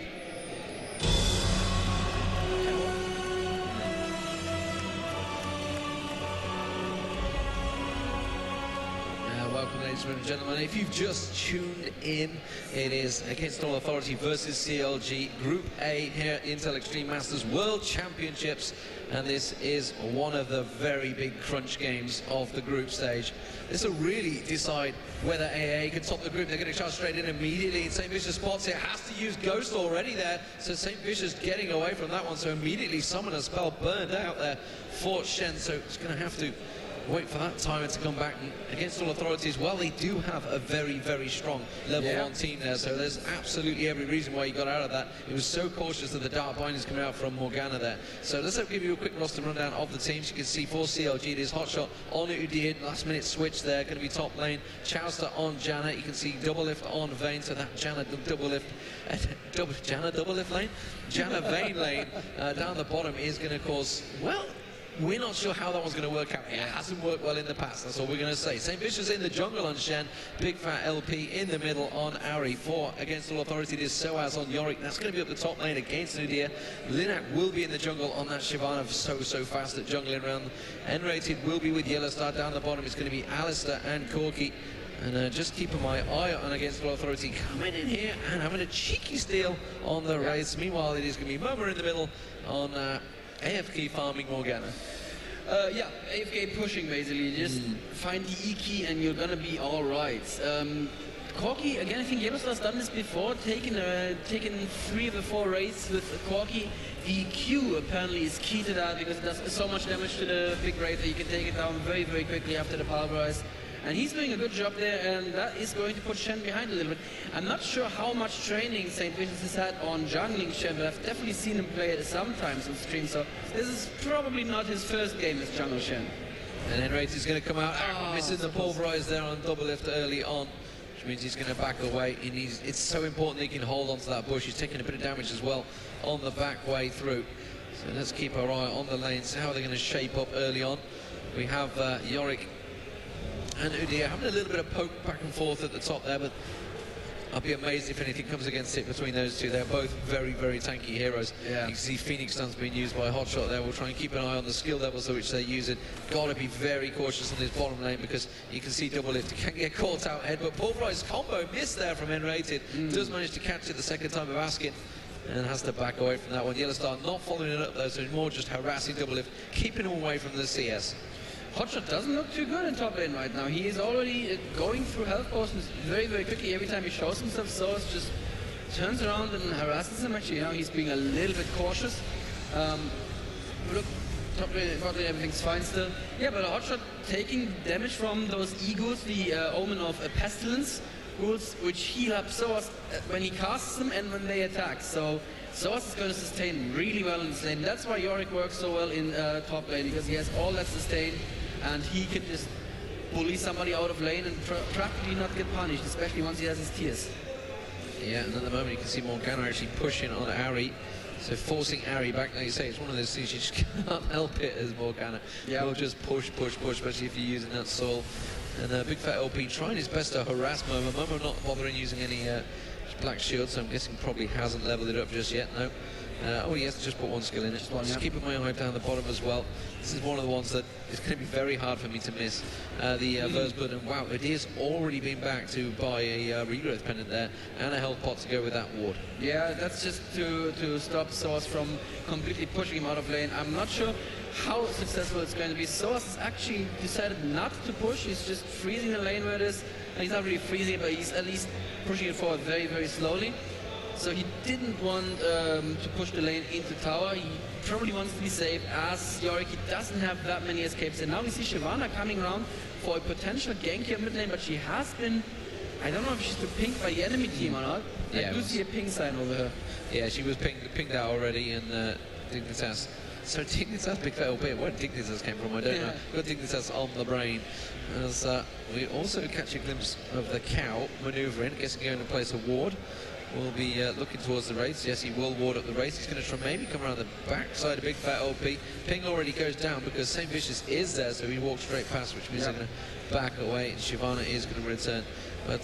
Welcome, ladies and gentlemen. If you've just tuned in, it is Against All Authority versus CLG, Group A here at the Intel Extreme Masters World Championships, and this is one of the very big crunch games of the group stage. This will really decide whether aAa can top the group. They're going to charge straight in immediately. St. Vicious spots it, has to use Ghost already there, so St. Vicious getting away from that one, so immediately summon a spell burned out there for Shen, so it's going to have to wait for that timer to come back. And Against All Authorities, well, they do have a very, very strong level 1 team there, so there's absolutely every reason why he got out of that. He was so cautious of the dark bindings coming out from Morgana there. So let's give you a quick roster rundown of the teams. You can see for CLG, it is Hotshot on Udyr, last minute switch there, going to be top lane. Chowster on Janna, you can see double lift on Vayne, so that Janna double lift, Janna double lift lane? Janna Vayne lane down the bottom is going to cause, well, we're not sure how that one's going to work out. It hasn't worked well in the past, that's all we're going to say. St. Vicious in the jungle on Shen, Big Fat LP in the middle on Ari. For Against All Authority, it is Soaz on Yorick. That's going to be up the top lane against Udyr. Linak will be in the jungle on that Shyvana, so fast at jungling around. N-rated will be with Yellow Star down the bottom. It's going to be Alistair and Corki. And just keeping my eye on Against All Authority coming in here and having a cheeky steal on the race. Meanwhile, it is going to be Murmur in the middle on AFK farming Morgana. AFK pushing basically. Just find the E key and you're gonna be all right. Corki, again, I think Yellowstar's done this before, taken 3 of the 4 raids with Corki. The Q apparently is key to that because it does so much damage to the big raid that you can take it down very, very quickly after the pulverize. And he's doing a good job there, and that is going to put Shen behind a little bit. I'm not sure how much training St. Vicious has had on jungling Shen, but I've definitely seen him play it sometimes on stream, so this is probably not his first game as jungle Shen. And N-Rate is going to come out, missing the pulverize there on double lift early on, which means he's going to back away. It's so important that he can hold onto that bush. He's taking a bit of damage as well on the back way through. So let's keep our eye on the lanes. How are they going to shape up early on? We have Yorick and Udir having a little bit of poke back and forth at the top there, but I'll be amazed if anything comes against it between those two. They're both very, very tanky heroes. Yeah. You can see Phoenix Stun's being used by Hotshot there. We'll try and keep an eye on the skill levels at which they're using. Got to be very cautious on this bottom lane because you can see double lift can get caught out ahead, but Pulverized combo missed there from N-Rated. Does manage to catch it the second time of asking and has to back away from that one. Yellow Star not following it up though, so more just harassing double lift, keeping him away from the CS. Hotshot doesn't look too good in top lane right now. He is already going through health potions very, very quickly every time he shows himself. Soas just turns around and harasses him. Actually, you know, he's being a little bit cautious. Look, top lane, bot lane, everything's fine still. Yeah, but Hotshot taking damage from those E-ghouls, the Omen of Pestilence ghouls, which heal up Soas when he casts them and when they attack. So Soas is going to sustain really well in this lane. That's why Yorick works so well in top lane, because he has all that sustain and he can just bully somebody out of lane and practically not get punished, especially once he has his tears. Yeah, and at the moment you can see Morgana actually pushing on Ari, so forcing Ari back. Like you say, it's one of those things you just can't help it as Morgana. Yeah. You'll just push, especially if you're using that soul. And Big Fat LP trying his best to harass Momo. Momo not bothering using any black shield, so I'm guessing probably hasn't leveled it up just yet. No. Oh, he has to just put one skill in it. Just keeping my eye down the bottom as well. This is one of the ones that is going to be very hard for me to miss. The Verse Blood, and wow, it is already been back to buy a regrowth pendant there and a health pot to go with that ward. Yeah, that's just to stop Soas from completely pushing him out of lane. I'm not sure how successful it's going to be. Soas has actually decided not to push. He's just freezing the lane where it is. And he's not really freezing it, but he's at least pushing it forward very, very slowly. So he didn't want to push the lane into tower. He probably wants to be safe as Yorick. He doesn't have that many escapes. And now we see Shyvana coming around for a potential gank here mid lane, but she has been, I don't know if she's been pinged by the enemy team or not. Yeah, I do see a ping sign over her. Yeah, she was pinged out already, and Dignitas. So Dignitas, Big Fat LP, where Dignitas came from, I don't know. Got Dignitas on the brain. As we also catch a glimpse of the cow manoeuvring, guessing going to place a ward. Will be looking towards the race. Yes, he will ward up the race. He's going to try maybe come around the back side of Big Fat LP. Ping already goes down because Saint Vicious is there, so he walks straight past, which means they're going to back away, and Shyvana is going to return. But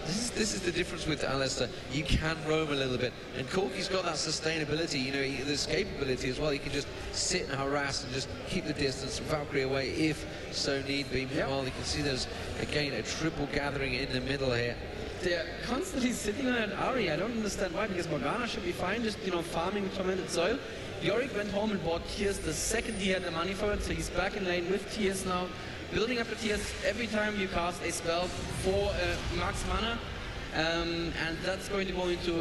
this is the difference with Alistair. You can roam a little bit, and Corky's got that sustainability, you know, the escapability as well. He can just sit and harass and just keep the distance, Valkyrie away if so need be. Meanwhile, you can see there's, again, a triple gathering in the middle here. They're constantly sitting on an Ari. I don't understand why, because Morgana should be fine, just, you know, farming tormented soil. Yorick went home and bought tears the second he had the money for it, so he's back in lane with tears now, building up the tears every time you cast a spell for max mana. And that's going to go into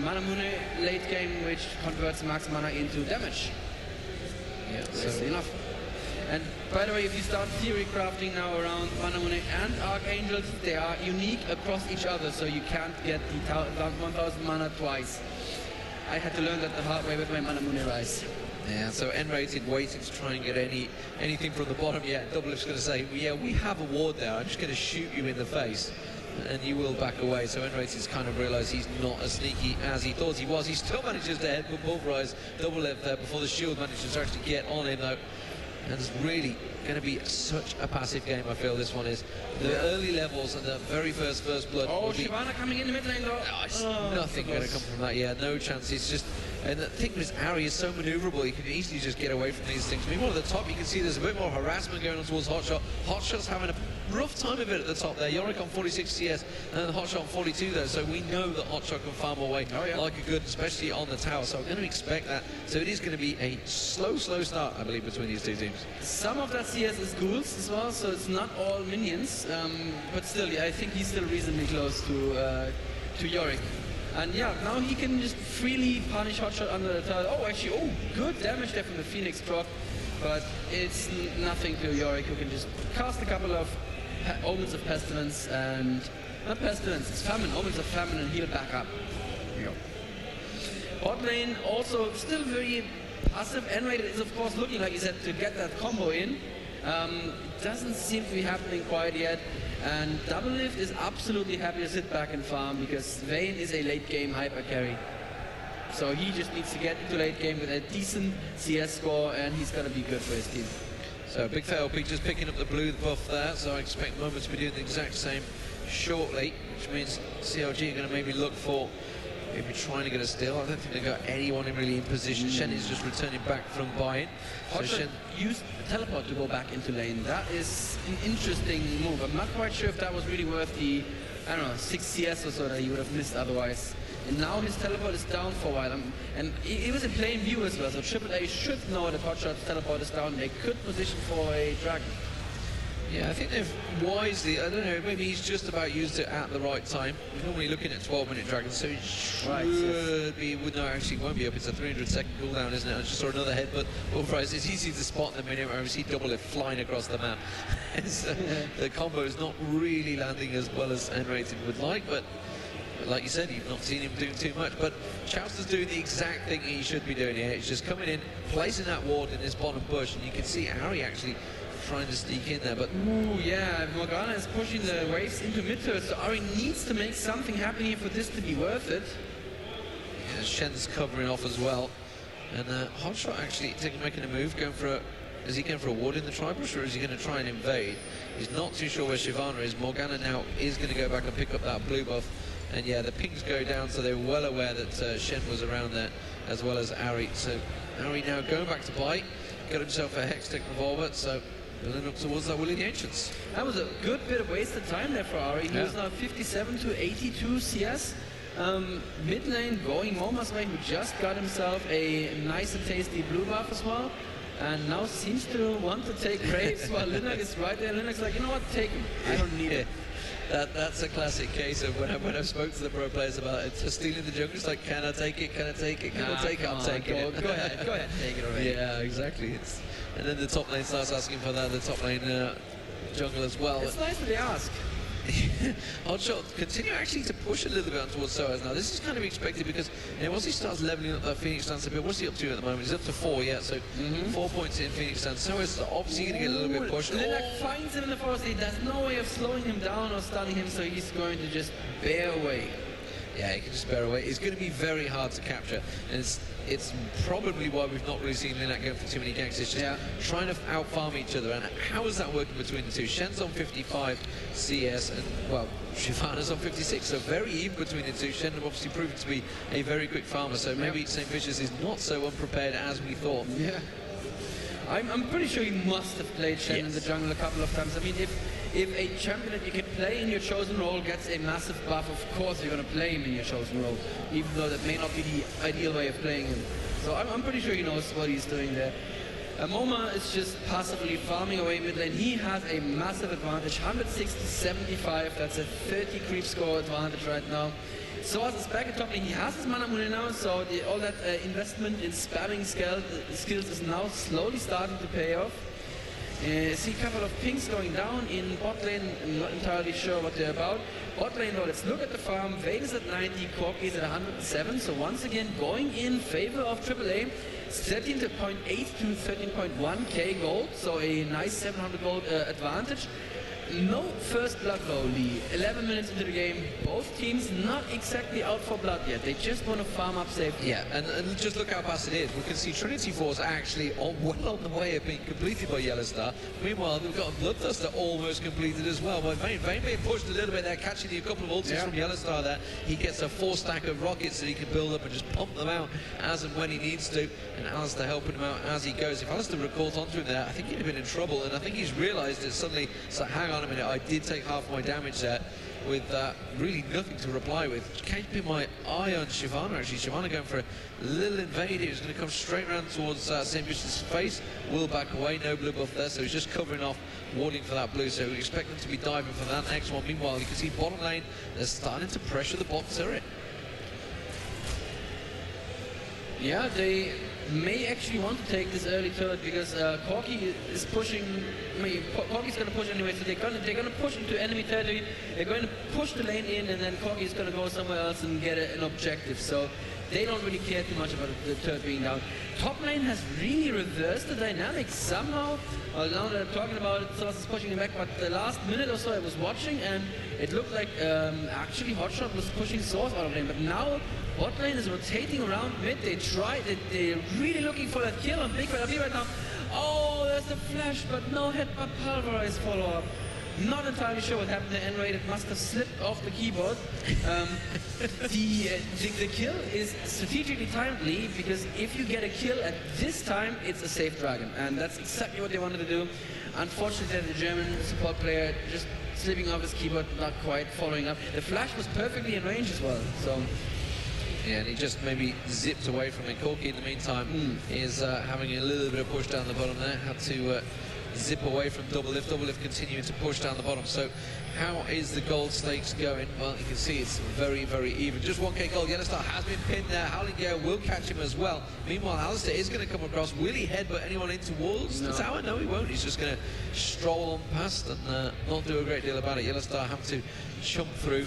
Manamune late game, which converts max mana into damage. Yeah, so enough. And by the way, if you start theory crafting now around Manamune and Archangels, they are unique across each other, so you can't get the 1000 mana twice. I had to learn that the hard way with my Manamune Rise. Yeah, so N-Rated waiting to try and get anything from the bottom. Yeah, Double F's going to say, yeah, we have a ward there, I'm just going to shoot you in the face. And you will back away, so N-Rated's kind of realised he's not as sneaky as he thought he was. He still manages to headbutt Pulverize Double F there before the shield manages to actually get on him though. And it's really going to be such a passive game, I feel this one is. The early levels and the very first blood. Oh, Shyvana coming in the mid lane though. Nothing going to come from that, yeah, no chance. It's just, and the thing is, Ari is so manoeuvrable, he can easily just get away from these things. Meanwhile, at the top, you can see there's a bit more harassment going on towards Hotshot. Hotshot's having a rough time of it at the top there. Yorick on 46 CS and Hotshot on 42 though, so we know that Hotshot can farm away like a good, especially on the tower, so I'm going to expect that. So it is going to be a slow start, I believe, between these two teams. Some of that CS is ghouls as well, so it's not all minions, but still, I think he's still reasonably close to Yorick. And yeah, now he can just freely punish Hotshot under the tower. Oh, actually, oh, good damage there from the Phoenix proc, but it's nothing to Yorick, who can just cast a couple of Omens of Pestilence and, not Pestilence, it's Famine, Omens of Famine, and heal back up. Bot lane also still very passive. N-Rated is of course looking, like you said, to get that combo in. Doesn't seem to be happening quite yet. And Double Lift is absolutely happy to sit back and farm because Vayne is a late game hyper carry. So he just needs to get into late game with a decent CS score and he's gonna be good for his team. So Big Fail Peak just picking up the blue buff there, so I expect Moment to be doing the exact same shortly, which means CLG are going to maybe look for maybe trying to get a steal. I don't think they've got anyone really in position. Shen is just returning back from buy-in. So Shen used the teleport to go back into lane. That is an interesting move. I'm not quite sure if that was really worth the, I don't know, 6 CS or so that he would have missed otherwise. And now his teleport is down for a while. And it was in plain view as well, so aAa should know that Hotshot's teleport is down. They could position for a dragon. Yeah, I think they've wisely, I don't know, maybe he's just about used it at the right time. We're normally looking at 12-minute dragons, so it should be, no, actually it won't be up. It's a 300-second cooldown, isn't it? I just saw another headbutt. Bullfries, it's easy to spot in the minute where I see double it flying across the map. The combo is not really landing as well as N-Rated would like, but like you said, you've not seen him doing too much. But Chowster's doing the exact thing he should be doing here. He's just coming in, placing that ward in his bottom bush, and you can see Harry actually trying to sneak in there, but ooh, yeah, Morgana is pushing the waves into mid-turret, so Ari needs to make something happen here for this to be worth it. Yeah, Shen's covering off as well, and Hotshot actually making a move, going for a, is he going for a ward in the tri-bush, or is he going to try and invade? He's not too sure where Shyvana is. Morgana now is going to go back and pick up that blue buff, and yeah, the pings go down, so they're well aware that Shen was around there, as well as Ari. So Ari now going back to bite, got himself a Hextech revolver, so building up towards that Will of the Ancients. That was a good bit of wasted time there for Ari. He was now 57 to 82 CS. Mid lane going Moma's way, who just got himself a nice and tasty blue buff as well. And now seems to want to take Graves while Linak is right there. Linak's like, you know what, take him. I don't need it. That's a classic case of when I spoke to the pro players about it, stealing the jungle, it's like, can I take it, can I take it, can I take it, I'm taking it. Go ahead, take it already. Yeah, exactly. And then the top lane starts asking for that, the top lane jungle as well. It's nice that they ask. Hotshot continue actually to push a little bit on towards Soaz now. This is kind of expected because once he starts leveling up that Phoenix stance a bit, what's he up to at the moment? He's up to 4, yeah, so 4 points in Phoenix stance. Soaz is obviously going to get a little bit pushed. Linak finds him in the forest. There's no way of slowing him down or stunning him, so he's going to just bear away. Yeah, he can just bear away. It's going to be very hard to capture, and it's probably why we've not really seen Linak going for too many ganks. It's just trying to out-farm each other, and how is that working between the two? Shen's on 55 CS, and, well, Shyvana's on 56, so very even between the two. Shen obviously proven to be a very quick farmer, so maybe St. Vicious is not so unprepared as we thought. Yeah. I'm pretty sure you must have played Shen in the jungle a couple of times. I mean, if a champion that you can play in your chosen role gets a massive buff, of course you're going to play him in your chosen role, even though that may not be the ideal way of playing him. So I'm pretty sure he knows what he's doing there. Moma is just passively farming away mid lane. He has a massive advantage, 160-75. That's a 30 creep score advantage right now. Soaz is back at top lane. He has his mana moon now, so all that investment in spamming skills is now slowly starting to pay off. See a couple of pings going down in bot lane. I'm not entirely sure what they're about. Bot lane though, let's look at the farm. Vayne is at 90, Corki is at 107. So once again, going in favor of AAA. 13.8 to 13.1k gold, so a nice 700 gold advantage. No first blood though, Lee. 11 minutes into the game, both teams not exactly out for blood yet. They just want to farm up safely. Yeah, and just look how fast it is. We can see Trinity Force actually well on the way of being completed by Yellow Star. Meanwhile, we've got Bloodthirster almost completed as well. But Vayne being pushed a little bit there, catching a couple of ultis from Yellow Star there. He gets a 4 stack of rockets that he can build up and just pump them out as and when he needs to. And Alistair helping him out as he goes. If Alistair had caught onto him there, I think he'd have been in trouble. And I think he's realised that suddenly, so hang on a minute, I did take half my damage there with really nothing to reply with. Keeping my eye on Shyvana actually. Shyvana going for a little invade. He's going to come straight around towards St. Vicious' face. Will back away, no blue buff there, so he's just covering off, warding for that blue, so we expect them to be diving for that next one. Meanwhile, you can see bottom lane, they're starting to pressure the bot turret. Yeah, they may actually want to take this early turret because Corki is pushing. I mean, Corki's going to push anyway, so they're going to push into enemy territory. They're going to push the lane in, and then Corki is going to go somewhere else and get an objective. So they don't really care too much about the turret being down. Top lane has really reversed the dynamics somehow. Well, now that I'm talking about it, Soaz is pushing him back, but the last minute or so I was watching, and it looked like actually Hotshot was pushing Soaz out of lane, but now bot lane is rotating around mid. They're really looking for that kill on Big Red right now. Oh, there's the flash, but no headbutt pulverize follow-up. Not entirely sure what happened to N-Raid. It must have slipped off the keyboard. The kill is strategically timely, because if you get a kill at this time, it's a safe dragon. And that's exactly what they wanted to do. Unfortunately, the German support player just slipping off his keyboard, not quite following up. The flash was perfectly in range as well. So. Yeah, and he just maybe zipped away from it. Corky, in the meantime, is having a little bit of push down the bottom there. Had to zip away from double lift. Double lift continuing to push down the bottom. So how is the gold stakes going? Well, you can see it's very, very even. Just 1k gold. Yellowstar has been pinned there. Howling Gale will catch him as well. Meanwhile, Alistair is going to come across. Will he headbutt anyone in towards the tower? No, he won't. He's just going to stroll on past and not do a great deal about it. Yellowstar have to jump through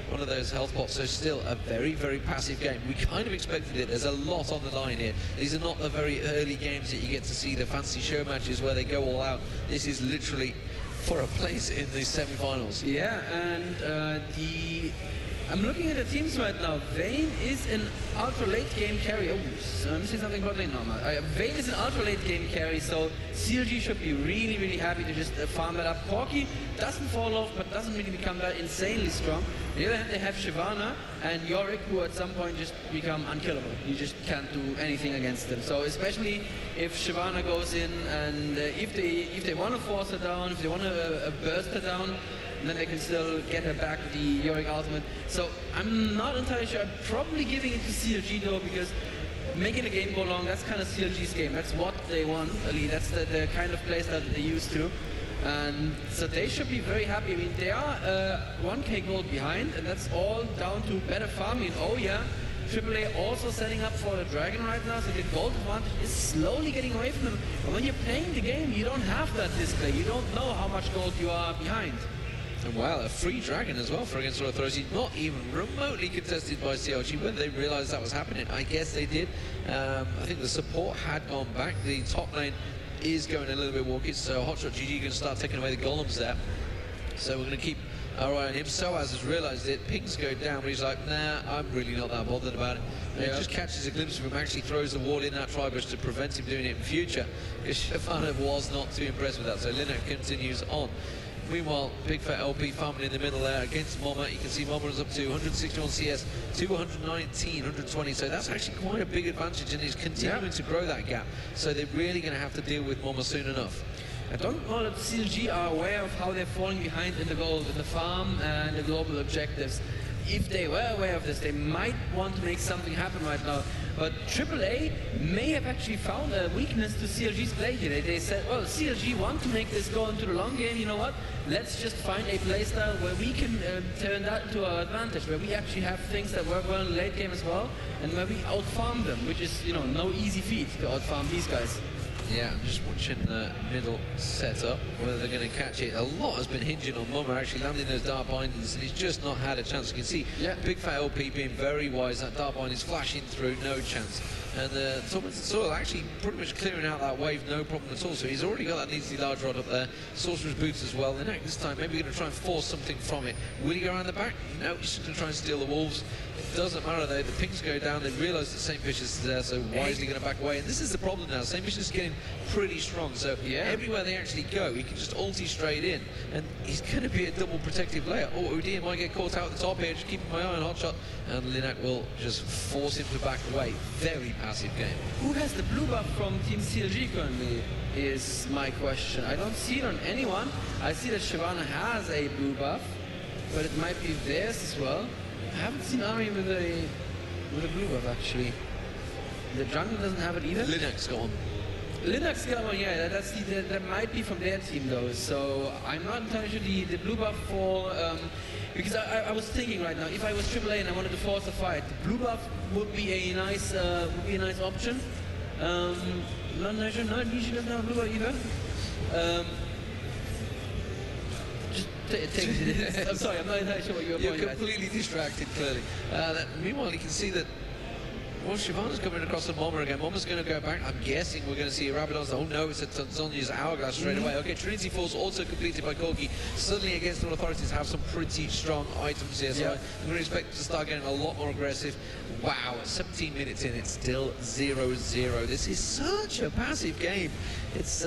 one of those health pots, so still a very, very passive game. We kind of expected it. There's a lot on the line here. These are not the very early games that you get to see, the fancy show matches where they go all out. This is literally for a place in the semi-finals. Yeah, and I'm looking at the teams right now. Vayne is an ultra late game carry. Oh, so I'm missing something about Vayne. No, Vayne is an ultra late game carry, so CLG should be really, really happy to just farm that up. Corky doesn't fall off, but doesn't really become that insanely strong. On the other hand, they have Shyvana and Yorick, who at some point just become unkillable. You just can't do anything against them. So especially if Shyvana goes in, and if they want to force her down, if they want to burst her down, then they can still get her back with the Yorick ultimate. So I'm not entirely sure. I'm probably giving it to CLG though, because making the game go long, that's kind of CLG's game. That's what they want, really. That's the kind of playstyle that they used to. And so they should be very happy. I mean, they are 1k gold behind, and that's all down to better farming. Oh yeah, AAA also setting up for the dragon right now, so the gold advantage is slowly getting away from them. But when you're playing the game, you don't have that display. You don't know how much gold you are behind. And wow, a free dragon as well for Against All Authority, not even remotely contested by CLG. When they realized that was happening, I guess they did. I think the support had gone back. The top lane is going a little bit wonky, so Hotshot GG can start taking away the golems there. So we're going to keep our eye on him. Soaz has realized it. Pings go down, but he's like, nah, I'm really not that bothered about it. And he just catches a glimpse of him, actually throws the wall in that tri-bush to prevent him doing it in future, because Shyvana was not too impressed with that. So Linak continues on. Meanwhile, Big Fat LP farming in the middle there against Moma. You can see Moma is up to 161 CS, 219, 120. So that's actually quite a big advantage, and he's continuing to grow that gap. So they're really going to have to deal with Moma soon enough. I don't know that CLG are aware of how they're falling behind in the gold, in the farm and the global objectives. If they were aware of this, they might want to make something happen right now. But AAA may have actually found a weakness to CLG's play here. They said, well, CLG want to make this go into the long game, you know what? Let's just find a playstyle where we can turn that into our advantage, where we actually have things that work well in the late game as well, and where we outfarm them, which is, you know, no easy feat to outfarm these guys. Yeah, I'm just watching the middle setup, whether they're going to catch it. A lot has been hinging on Moma actually landing those dart bindings, and he's just not had a chance. You can see Big Fat LP being very wise. That dart bind is flashing through, no chance. And Thomas Soil actually pretty much clearing out that wave, no problem at all. So he's already got that needly large rod up there. Sorcerer's Boots as well. Then this time maybe going to try and force something from it. Will he go around the back? No, he's just going to try and steal the wolves. It doesn't matter though, the pings go down, they realise that St. Vicious is there, so wisely going to back away. And this is the problem now, St. Vicious is getting pretty strong, so everywhere they actually go, he can just ulti straight in, and he's going to be a double protective layer. Oh, Udir might get caught out at the top here, just keeping my eye on Hotshot, and Linak will just force him to back away. Very passive game. Who has the blue buff from Team CLG currently, is my question. I don't see it on anyone. I see that Shyvana has a blue buff, but it might be theirs as well. I haven't seen Army with a blue buff actually. The jungle doesn't have it either. Linux got one. Linux got one, yeah. That might be from their team though. So I'm not entirely sure the blue buff for because I was thinking right now, if I was AAA and I wanted to force a fight, the blue buff would be a nice option. Not sure. No, Nishi doesn't have a blue buff either. I'm sorry, I'm not entirely sure what you were pointing at. You're completely distracted, clearly. Meanwhile, you can see that, well, Shyvana's coming across the Moma again. Moma's going to go back. I'm guessing we're going to see a Rabadon's. Oh no, it's a Tanzania's Hourglass straight away. Okay, Trinity Force also completed by Corky. Suddenly, Against All Authorities have some pretty strong items here. So I'm going to expect to start getting a lot more aggressive. Wow, 17 minutes in, it's still 0-0. This is such a passive game. It's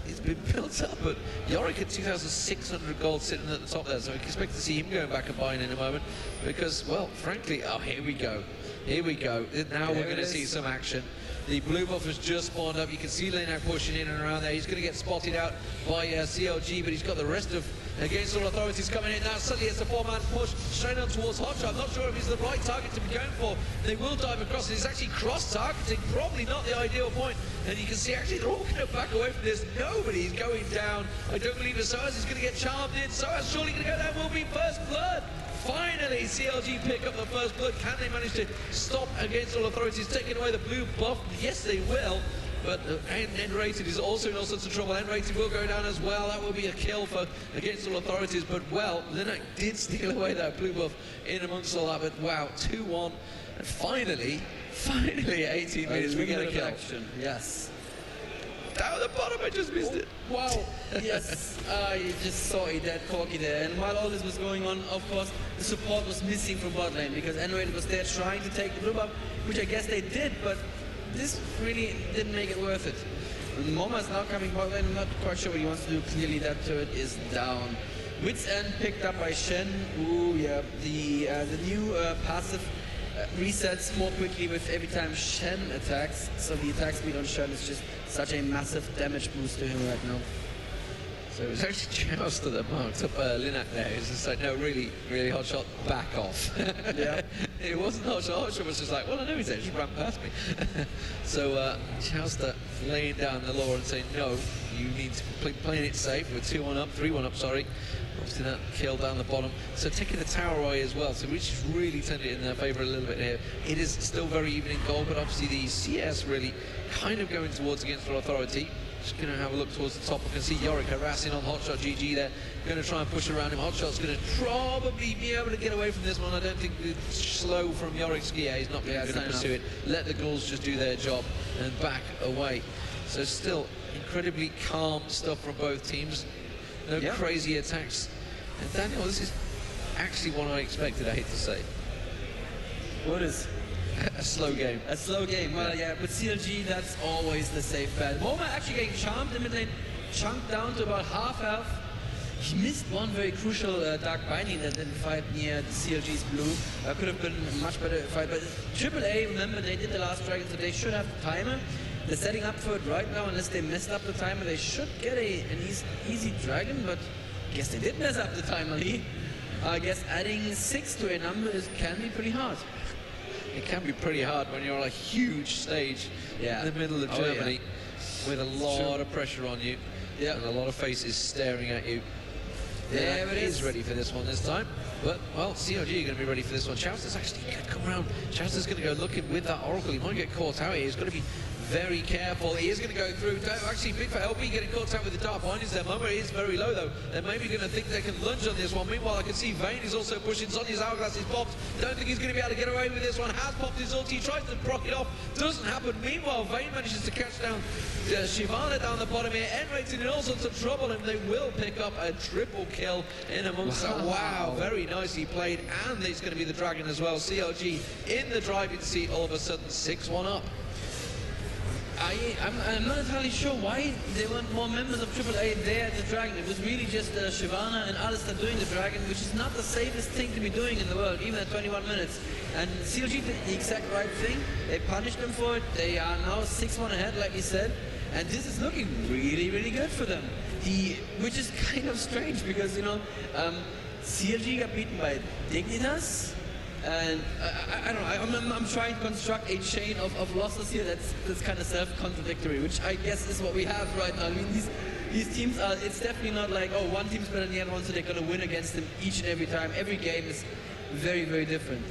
it's been built up. But Yorick at 2,600 gold sitting at the top there, so we can expect to see him going back and buying in a moment. Because, well, frankly, oh, here we go. Here we go. Now we're going to see some action. The blue buff has just spawned up. You can see Linak pushing in and around there. He's going to get spotted out by CLG, but he's got the rest of Against All Authorities coming in now. Suddenly it's a four-man push straight on towards Hotshot. I'm not sure if he's the right target to be going for. They will dive across. He's actually cross-targeting. Probably not the ideal point. And you can see actually they're all going to back away from this. Nobody's going down. I don't believe Soaz is going to get charmed in. Soaz surely going to go down. Will be first blood. Finally, CLG pick up the first blood. Can they manage to stop Against All Authorities taking away the blue buff? Yes, they will. But N-Rated is also in all sorts of trouble. N-Rated will go down as well. That will be a kill for Against All Authorities. But, well, Linak did steal away that blue buff in amongst all that. But, wow, 2-1. And finally, at 18 minutes, we get a kill. Action. Yes. Down at the bottom, I just missed it. Wow, yes, you just saw a dead Corki there. And while all this was going on, of course, the support was missing from bot lane because N-Rated was there trying to take the blue buff, which I guess they did, but this really didn't make it worth it. Moma is now coming bot lane. I'm not quite sure what he wants to do. Clearly that turret is down. Wit's End picked up by Shen. Ooh, yeah, the new passive resets more quickly with every time Shen attacks, so the attack speed on Shen is just such a massive damage boost to him right now. So it was actually Jouster that marked up Linak there. It's just like, no, really, Hotshot, back off. Yeah. It wasn't Hotshot. Hotshot was just like, well, I know he's there, just ran past me. So Jouster laying down the law and saying, no, you need to keep playing it safe. We're 2-1 up, 3-1 up, sorry. Obviously that kill down the bottom. So taking the tower away as well, so which has really turned it in their favour a little bit here. It is still very even in goal, but obviously the CS really kind of going towards Against All Authority. Just going to have a look towards the top. I can see Yorick harassing on Hotshot GG there. Going to try and push around him. Hotshot's going to probably be able to get away from this one. I don't think it's slow from Yorick's gear. He's not going to pursue it. Let the ghouls just do their job and back away. So still incredibly calm stuff from both teams. No crazy attacks. And Daniel, this is actually what I expected, I hate to say. What is? A slow game. A slow game, well, yeah, but CLG, that's always the safe bet. Moma actually getting charmed in mid lane, chunked down to about half health. He missed one very crucial Dark Binding that didn't fight near CLG's blue. Could have been a much better fight, but aAa, remember, they did the last dragon, so they should have the timer. They're setting up for it right now, unless they messed up the timer. They should get an easy dragon, but I guess they did mess up the timer, Lee. I guess adding 6 to a number can be pretty hard. It can be pretty hard when you're on a huge stage in the middle of Germany with a lot of pressure on you and a lot of faces staring at you. There it is. Ready for this one this time. But, well, CLG are going to be ready for this one. Chouster's actually going to come around. Chouster's going to go looking with that Oracle. He might get caught out here. He's got to be very careful. He is going to go through. Actually, big for LB getting caught out with the Dark Bindings there. Moma is very low, though. They're maybe going to think they can lunge on this one. Meanwhile, I can see Vayne is also pushing. Sonya's Hourglass is popped. Don't think he's going to be able to get away with this one. Has popped his ulti. Tries to proc it off. Doesn't happen. Meanwhile, Vayne manages to catch down Shyvana down the bottom here. N-Rated in all sorts of trouble, and they will pick up a triple kill in amongst that. Wow, very nicely played. And it's going to be the Dragon as well. CLG in the driving seat all of a sudden, 6-1 up. I'm not entirely sure why there weren't more members of aAa there at the Dragon. It was really just Shyvana and Alistair doing the Dragon, which is not the safest thing to be doing in the world, even at 21 minutes. And CLG did the exact right thing. They punished them for it. They are now 6-1 ahead, like you said. And this is looking really, really good for them. Which is kind of strange because, you know, CLG got beaten by Dignitas. And I don't know, I'm trying to construct a chain of losses here that's kind of self-contradictory, which I guess is what we have right now. I mean, these teams are, it's definitely not like, oh, one team's better than the other one, so they're going to win against them each and every time. Every game is very, very different.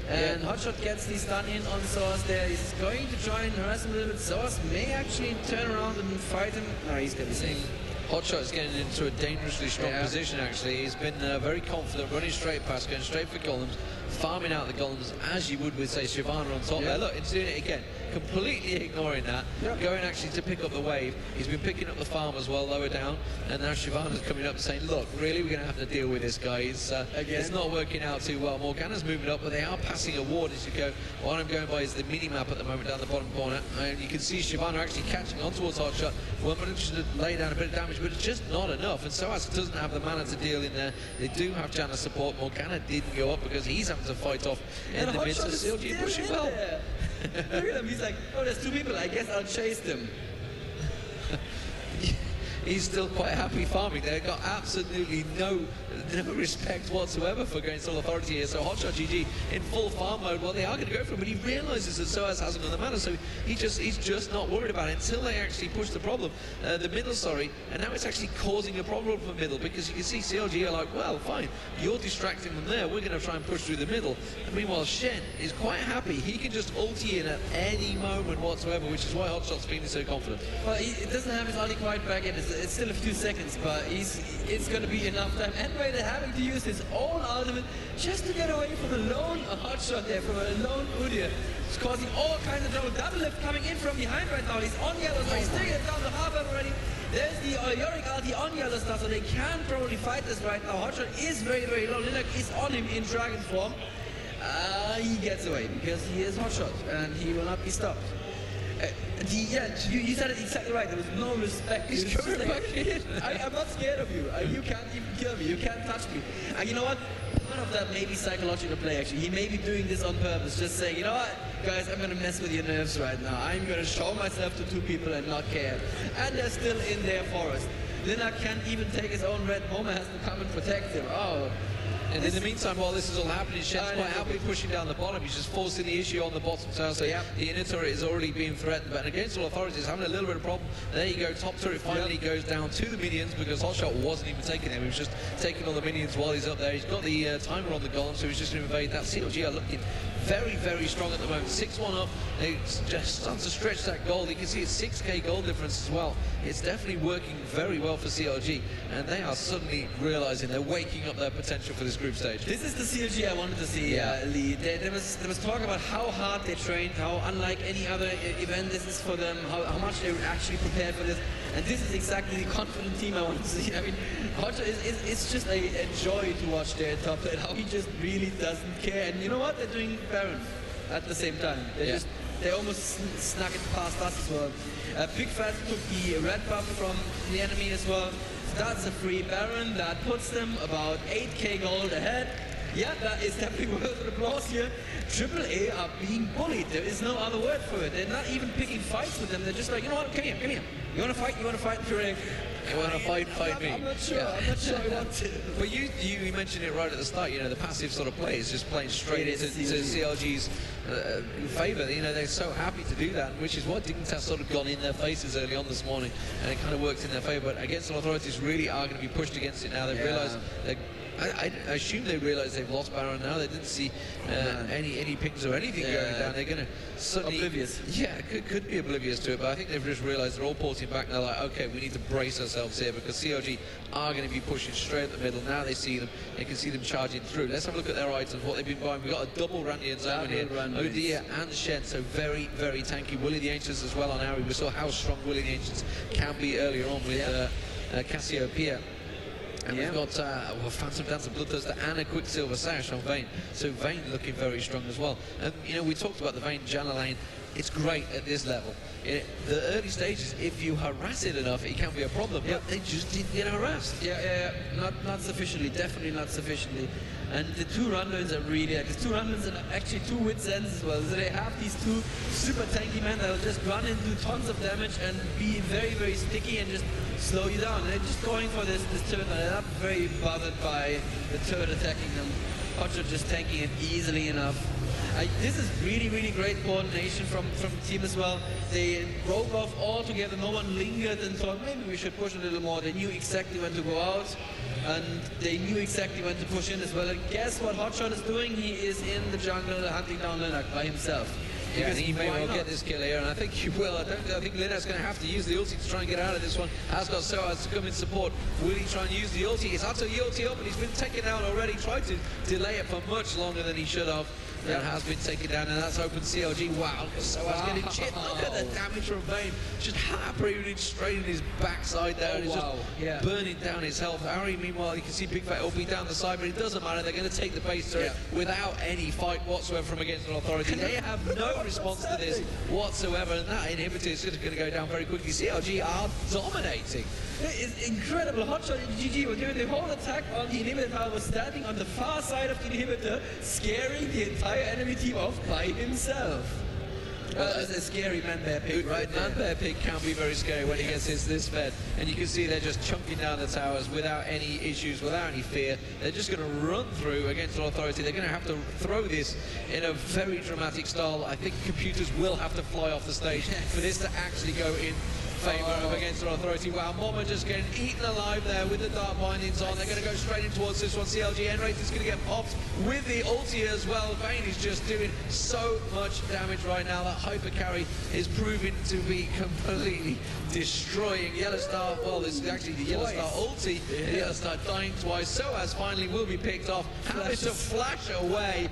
And Hotshot gets the stun in on Soaz there. He's going to try and harass him a little bit. Soaz may actually turn around and fight him. No, he's going to be safe. Hotshot is getting into a dangerously strong position, actually. He's been very confident, running straight past, going straight for golems, farming out the golems, as you would with, say, Shyvana on top there. Look, it's doing it again. completely ignoring that, going actually to pick up the wave. He's been picking up the farm as well, lower down, and now Shivana's coming up and saying, look, really, we're going to have to deal with this guy. It's not working out too well. Morgana's moving up, but they are passing a ward as you go. What I'm going by is the mini-map at the moment down the bottom corner, and you can see Shivana actually catching on towards Hotshot. Well, managed to lay down a bit of damage, but it's just not enough, and Soaz doesn't have the mana to deal in there. They do have Janna support. Morgana didn't go up because he's having to fight off in the mid, so CLG pushing well. Look at him, he's like, oh, there's two people, I guess I'll chase them. He's still quite happy farming. They've got absolutely no respect whatsoever for going Soul Authority here. So Hotshot GG in full farm mode. Well, they are going to go for him, but he realizes that Soaz hasn't got the mana, so he's just not worried about it until they actually push the problem, the middle, sorry, and now it's actually causing a problem for middle, because you can see CLG are like, well, fine, you're distracting them there, we're going to try and push through the middle. And meanwhile, Shen is quite happy. He can just ulti in at any moment whatsoever, which is why Hotshot's feeling so confident. Well, he doesn't have his ulti quite back yet. It's still a few seconds, but it's going to be enough time. And they're having to use his own ultimate just to get away from a lone Hotshot there, from a lone Udyr. It's causing all kinds of trouble. Double lift coming in from behind right now. He's on yellow, so he's taking it down to half health already. There's the Yorick ulti on yellow stuff, so they can probably fight this right now. Hotshot is very, very low. Linak is on him in dragon form. He gets away because he is Hotshot and he will not be stopped. You said it exactly right. There was no respect. He's coming back in. I'm not scared of you. You can't even kill me. You can't touch me. And you know what? Part of that may be psychological play, actually. He may be doing this on purpose, just saying, you know what, guys, I'm going to mess with your nerves right now. I'm going to show myself to two people and not care. And they're still in their forest. Linak can't even take his own red. Homer has to come and protect him. Oh. And in the meantime, while this is all happening, Shen's quite happily pushing down the bottom. He's just forcing the issue on the bottom tower. So the inner turret is already being threatened. But against all authorities, having a little bit of problem. There you go. Top turret finally goes down to the minions because Hotshot wasn't even taking them. He was just taking all the minions while he's up there. He's got the timer on the golem, so he's just going to invade that. CLG are looking very, very strong at the moment. 6-1 up. They just start to stretch that gold. You can see it's 6k gold difference as well. It's definitely working very well for CLG. And they are suddenly realizing they're waking up their potential for this group stage. This is the CLG I wanted to see, Lee. There was talk about how hard they trained, how unlike any other event this is for them, how much they were actually prepared for this. And this is exactly the confident team I want to see. I mean, Hotshot it's just a joy to watch their top lane, how he just really doesn't care. And you know what? They're doing Baron at the same time. They almost snuck it past us as well. Big Fat took the red buff from the enemy as well. That's a free Baron. That puts them about 8k gold ahead. Yeah, that is definitely worth an applause here. aAa are being bullied. There is no other word for it. They're not even picking fights with them. They're just like, you know what, come here, come here. You want to fight? You want to fight? You want to fight me? I'm not sure. I'm not sure I want to. But you mentioned it right at the start. You know, the passive sort of play is just playing straight into CLG's favour. You know, they're so happy to do that, which is what Dignitas sort of gone in their faces early on this morning, and it kind of worked in their favour. But against the authorities, really are going to be pushed against it now. They've realised that. I assume they realise they've lost Baron now. They didn't see any pings or anything going down. They're going to suddenly... Oblivious. Yeah, could be oblivious to it, but I think they've just realised they're all porting back. They're like, okay, we need to brace ourselves here because CLG are going to be pushing straight at the middle. Now they see them. They can see them charging through. Let's have a look at their items, what they've been buying. We've got a double Randy and Zaman here. Odia and Shen, so very, very tanky. Willie the Ancients as well on Ari. We saw how strong Willie the Ancients can be earlier on with Cassiopeia. And we've got Phantom Dancer, Bloodthirster, and a Quicksilver Sash on Vayne. So Vayne looking very strong as well. And, you know, we talked about the Vayne Janna lane. It's great at this level. The early stages, if you harass it enough, it can be a problem. But they just didn't get harassed. Not sufficiently, definitely not sufficiently. And the two Rundoons are really, like, the two Rundoons and actually two Wits Ends as well. So they have these two super tanky men that will just run and do tons of damage and be very, very sticky and just slow you down. And they're just going for this turret, and they're not very bothered by the turret attacking them. Hotshot just tanking it easily enough. This is really, really great coordination from the team as well. They broke off all together. No one lingered and thought, maybe we should push a little more. They knew exactly when to go out, and they knew exactly when to push in as well. And guess what Hotshot is doing? He is in the jungle hunting down Linak by himself. Yeah, and he may well get this kill here, and I think he will. I think Linak's going to have to use the ulti to try and get out of this one. Has got Soaz to come in support. Will he try and use the ulti? He's had to ulti up, and he's been taken out already. Tried to delay it for much longer than he should have. and has been taken down, and that's opened CLG. Wow, Soaz getting chipped. Look at the damage from Vane. Just happily straight in his backside there. and he's just burning down his health. Ari, meanwhile, you can see Big Fat LB down the side, but it doesn't matter. They're going to take the base turret without any fight whatsoever from Against All Authority. They have no response to this whatsoever, and that inhibitor is just going to go down very quickly. CLG are dominating. It's incredible. Hotshot GG was doing the whole attack on the inhibitor, was standing on the far side of the inhibitor, scaring the entire enemy team off by himself. That's a scary man-bear pig right there. Man-bear pig can be very scary when he gets this fed. And you can see they're just chunking down the towers without any issues, without any fear. They're just going to run through Against All Authority. They're going to have to throw this in a very dramatic style. I think computers will have to fly off the stage for this to actually go in favour of Against All Authority. Wow, Mama just getting eaten alive there with the dark bindings on. They're going to go straight in towards this one. CLG Enrate is going to get popped with the ulti as well. Vane is just doing so much damage right now. That hyper carry is proving to be completely destroying Yellow Star. Well, this is actually the Yellow Star ulti. The Yellow Star dying twice. Soaz finally will be picked off. Having to flash away.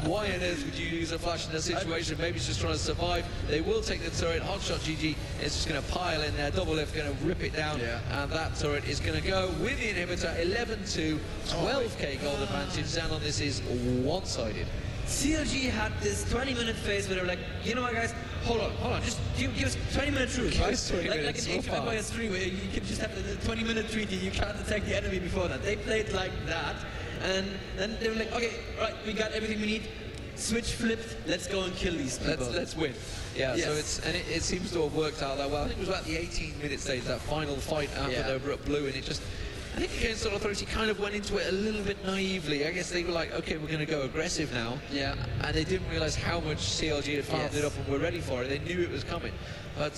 Why on earth would you use a flash in that situation? Maybe it's just trying to survive. They will take the turret. Hotshot GG is just going to pile in there. Double Lift going to rip it down, and that turret is going to go with the inhibitor. 11-2, 12k gold advantage. And on this is one-sided. CLG had this 20-minute phase where they were like, you know what, guys, hold on, just give us 20-minute truce, right? Like an Age of Empires 3 where you can just have the 20-minute treaty, you can't attack the enemy before that. They played like that, and then they were like, okay, right, we got everything we need. Switch flipped, let's go and kill these people. Let's win. Yeah, yes. So it seems to have worked out that well. I think it was about the 18-minute stage, that final fight after they were up blue, and it just, I think Against All Authority kind of went into it a little bit naively. I guess they were like, okay, we're going to go aggressive now. Yeah. And they didn't realise how much CLG had farmed it up and were ready for it. They knew it was coming. But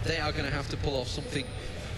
they are going to have to pull off something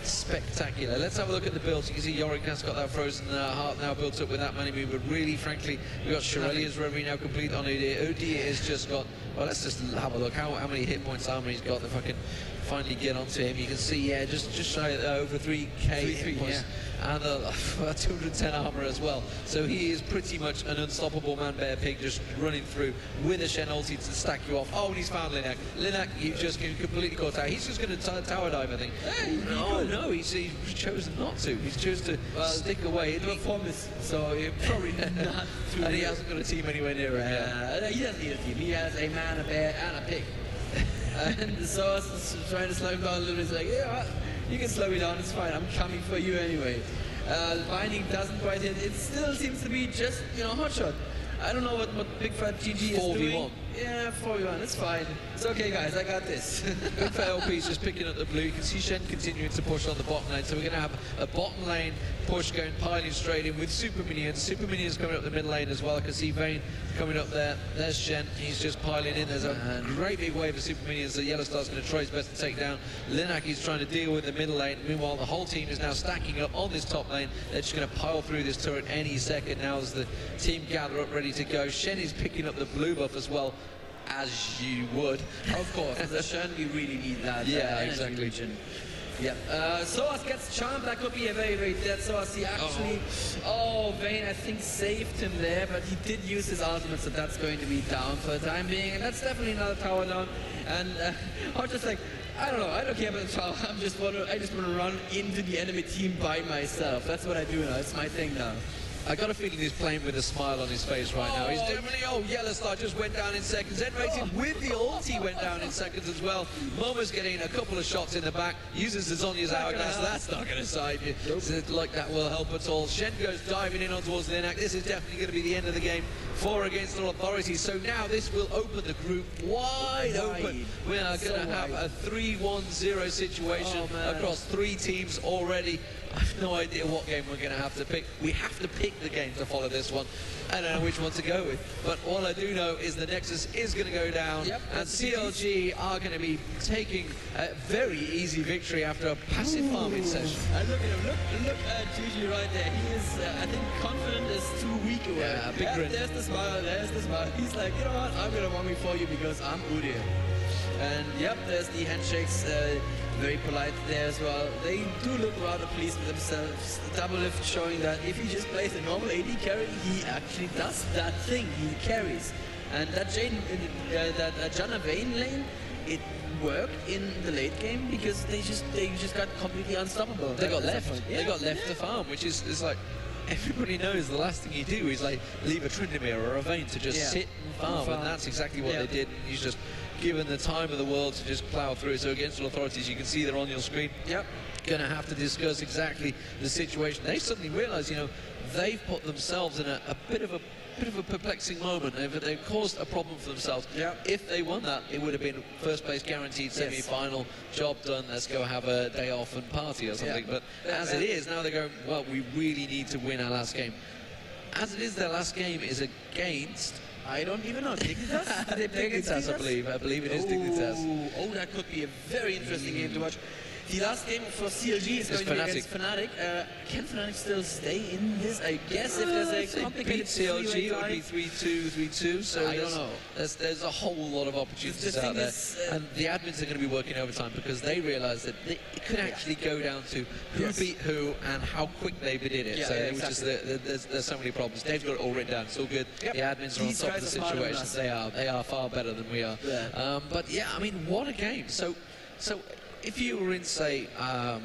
spectacular. Let's have a look at the builds. You can see Yorick has got that frozen heart now built up with that many move, but really, frankly, we've got Shirelia's Reverie now complete on Udyr. Udyr has just got, well, let's just have a look how many hit points armor he's got if I can finally get onto him. You can see, just shy over 3k hit points. And 210 armor as well. So he is pretty much an unstoppable man-bear pig just running through with a Shen ulti to stack you off. Oh, and he's found Linak. Linak, you've just completely caught out. He's just going to tower dive, I think. Hey, no, he's chosen not to. He's chosen to stick away. So probably not. And he hasn't got a team anywhere near him. He doesn't need a team. He has a man, a bear, and a pig. And so I was trying to slow him down a little bit. It's like, yeah, you can slow me down, it's fine, I'm coming for you anyway. Binding doesn't quite hit, it still seems to be just, Hotshot. I don't know what Big Fat GG is 4v1. doing. Yeah, 4v1, it's fine. It's okay, guys, I got this. Big Fat LP is just picking up the blue. You can see Shen continuing to push on the bottom lane. So we're going to have a bottom lane push going, piling straight in with Super Minions. Super Minions coming up the mid lane as well. I can see Vane coming up there. There's Shen. He's just piling in. There's a great big wave of Super Minions that Yellow Star's going to try his best to take down. Linak is trying to deal with the middle lane. Meanwhile, the whole team is now stacking up on this top lane. They're just going to pile through this turret any second now as the team gather up ready to go. Shen is picking up the blue buff as well, as you would. Of course, as a Shen, we really need that. Exactly. Region. Yeah. Soaz gets charmed. That could be a very, very dead Soaz. He actually, Vane, I think, saved him there, but he did use his ultimate, so that's going to be down for the time being, and that's definitely another tower down. And I'm just like, I don't know, I don't care about the tower. I just want to run into the enemy team by myself. That's what I do now. It's my thing now. I got a feeling he's playing with a smile on his face right now. He's definitely, Yellow Star just went down in seconds. Enrated with the ulti went down in seconds as well. Momo's getting a couple of shots in the back, uses the Zonya's hourglass. That's not going to side you. So like that will help at all. Shen goes diving in on towards Linak. This is definitely going to be the end of the game for Against All Authority. So now this will open the group wide open. We are going to have a 3-1-0 situation across 3 teams already. I have no idea what game we're going to have to pick. We have to pick the game to follow this one. I don't know which one to go with. But all I do know is the Nexus is going to go down. And CLG are going to be taking a very easy victory after a passive farming session. And look at him. Look at GG right there. He is, I think, confident is too weak away. Yeah, big grin. There's the smile. There's the smile. He's like, you know what? I'm going to want me for you because I'm Udyr. And there's the handshakes. Very polite there as well. They do look rather pleased with themselves. The double lift showing that if he just plays a normal AD carry, he actually does that thing. He carries. And that Jana Vane lane, it worked in the late game because they just got completely unstoppable. They got left. They got left to farm, which is like, everybody knows the last thing you do is like leave a Tryndamere or a Vayne to just sit and farm, and that's exactly what they did. And he's just given the time of the world to just plow through. So against all authorities, you can see they're on your screen. Yep. Going to have to discuss exactly the situation. They suddenly realise, you know, they've put themselves in a bit of a perplexing moment. They've caused a problem for themselves. Yep. If they won that, it would have been first place guaranteed, semi-final, job done, let's go have a day off and party or something. But as it is, now they're going, well, we really need to win our last game. As it is, their last game is against... I don't even know. Dignitas? Did they play against Dignitas, I believe it is Dignitas. Oh, that could be a very interesting game to watch. The last game for CLG is going to be against Fnatic. Can Fnatic still stay in this? I guess if there's a complicated CLG, it would be 3-2, 3-2. So I don't know. There's a whole lot of opportunities out there, and the admins are going to be working overtime because they realise that it could actually go down to who beat who and how quick they did it. Yeah, so exactly. there's so many problems. Dave's got it all written down. It's all good. Yep. The admins are on top of the situation. They are far better than we are. Yeah. But yeah, I mean, what a game. So. If you were in, say, I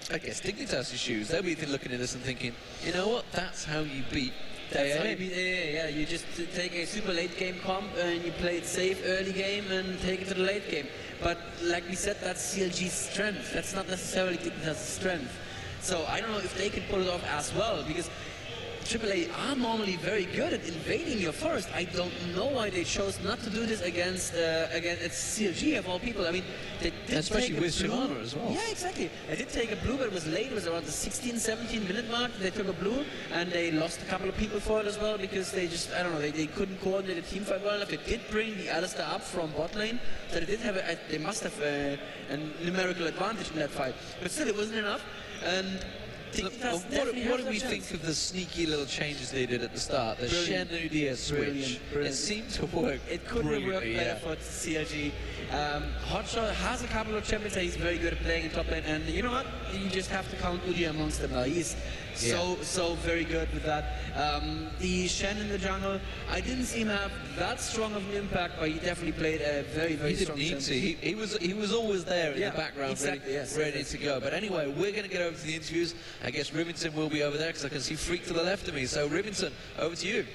guess Dignitas' shoes, they'll be looking at this and thinking, you know what, that's how you beat aAa. Yeah, you just take a super late game comp and you play it safe early game and take it to the late game. But like we said, that's CLG's strength. That's not necessarily Dignitas' strength. So I don't know if they can pull it off as well, because AAA are normally very good at invading your forest. I don't know why they chose not to do this against CLG of all people. I mean, they did especially with Shyvana as well. Yeah, exactly. They did take a blue, but it was late. It was around the 16-17 minute mark. They took a blue, and they lost a couple of people for it as well because they just, I don't know, they couldn't coordinate the team fight well enough. They did bring the Alistar up from bot lane, so they did have they must have a numerical advantage in that fight. But still, it wasn't enough. And what do we think of the sneaky little changes they did at the start? The Shen Udyr switch. Brilliant. It seemed to work. It couldn't have worked better for CLG. Hotshot has a couple of champions that he's very good at playing in top lane, and you know what? You just have to count Udyr amongst them now. He's so very good with that. The Shen in the jungle, I didn't see him have that strong of an impact, but he definitely played a very strong He didn't need to. He was always there in the background, ready to go. But anyway, we're going to get over to the interviews. I guess Rivington will be over there because I can see Freak to the left of me. So Rivington, over to you.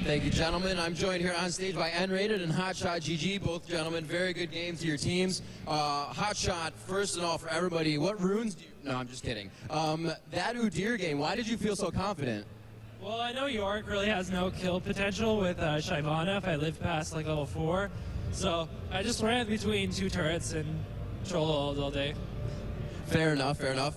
Thank you, gentlemen. I'm joined here on stage by N-Rated and Hotshot GG. Both gentlemen, very good games to your teams. Hotshot, first and all, for everybody, what runes do you... No, I'm just kidding. That Udyr game, why did you feel so confident? Well, I know York really has no kill potential with Shyvana if I live past like level 4. So I just ran between two turrets and troll all day. Fair enough, fair enough.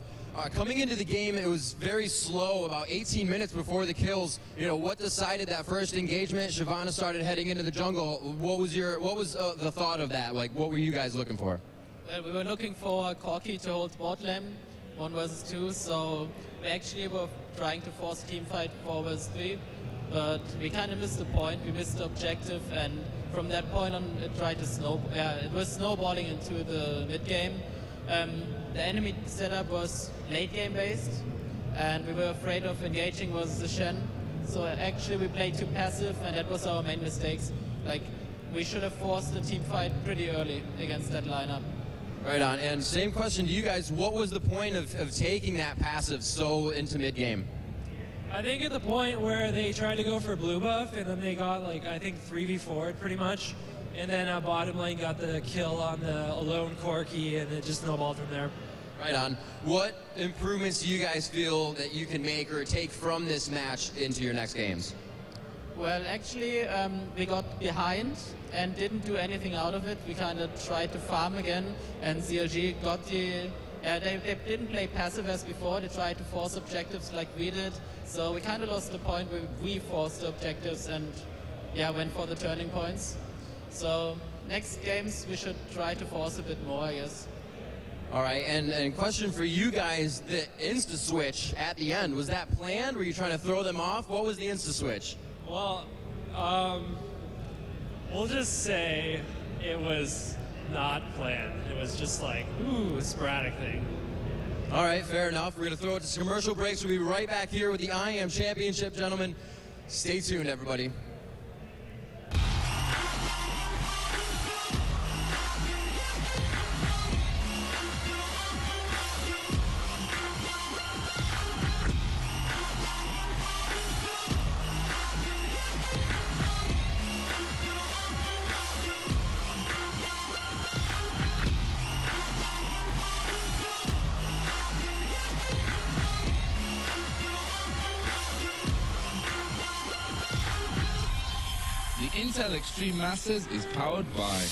Coming into the game, it was very slow, about 18 minutes before the kills. You know, what decided that first engagement? Shyvana started heading into the jungle. What was the thought of that? Like, what were you guys looking for? Well, we were looking for Corki to hold bot lane, 1 versus 2, so we actually were trying to force a team fight 4 versus 3, but we kind of missed the point. We missed the objective, and from that point on, it tried to it was snowballing into the mid game. The enemy setup was late game based, and we were afraid of engaging versus the Shen. So actually we played too passive, and that was our main mistakes. Like, we should have forced the team fight pretty early against that lineup. Right on. And same question to you guys. What was the point of taking that passive so into mid game? I think at the point where they tried to go for blue buff, and then they got, like, I think 3v4'd pretty much. And then bottom lane got the kill on the alone Corki, and it just snowballed from there. Right on. What improvements do you guys feel that you can make or take from this match into your next games? Well, actually, we got behind and didn't do anything out of it. We kind of tried to farm again, and CLG got the... they didn't play passive as before. They tried to force objectives like we did. So we kind of lost the point where we forced the objectives and went for the turning points. So next games we should try to force a bit more, I guess. All right, and question for you guys, the insta switch at the end, was that planned? Were you trying to throw them off? What was the insta switch? Well, we'll just say it was not planned. It was just like, a sporadic thing. All right, fair enough. We're going to throw it to commercial breaks. We'll be right back here with the IEM Championship, gentlemen. Stay tuned, everybody. The Intel Extreme Masters is powered by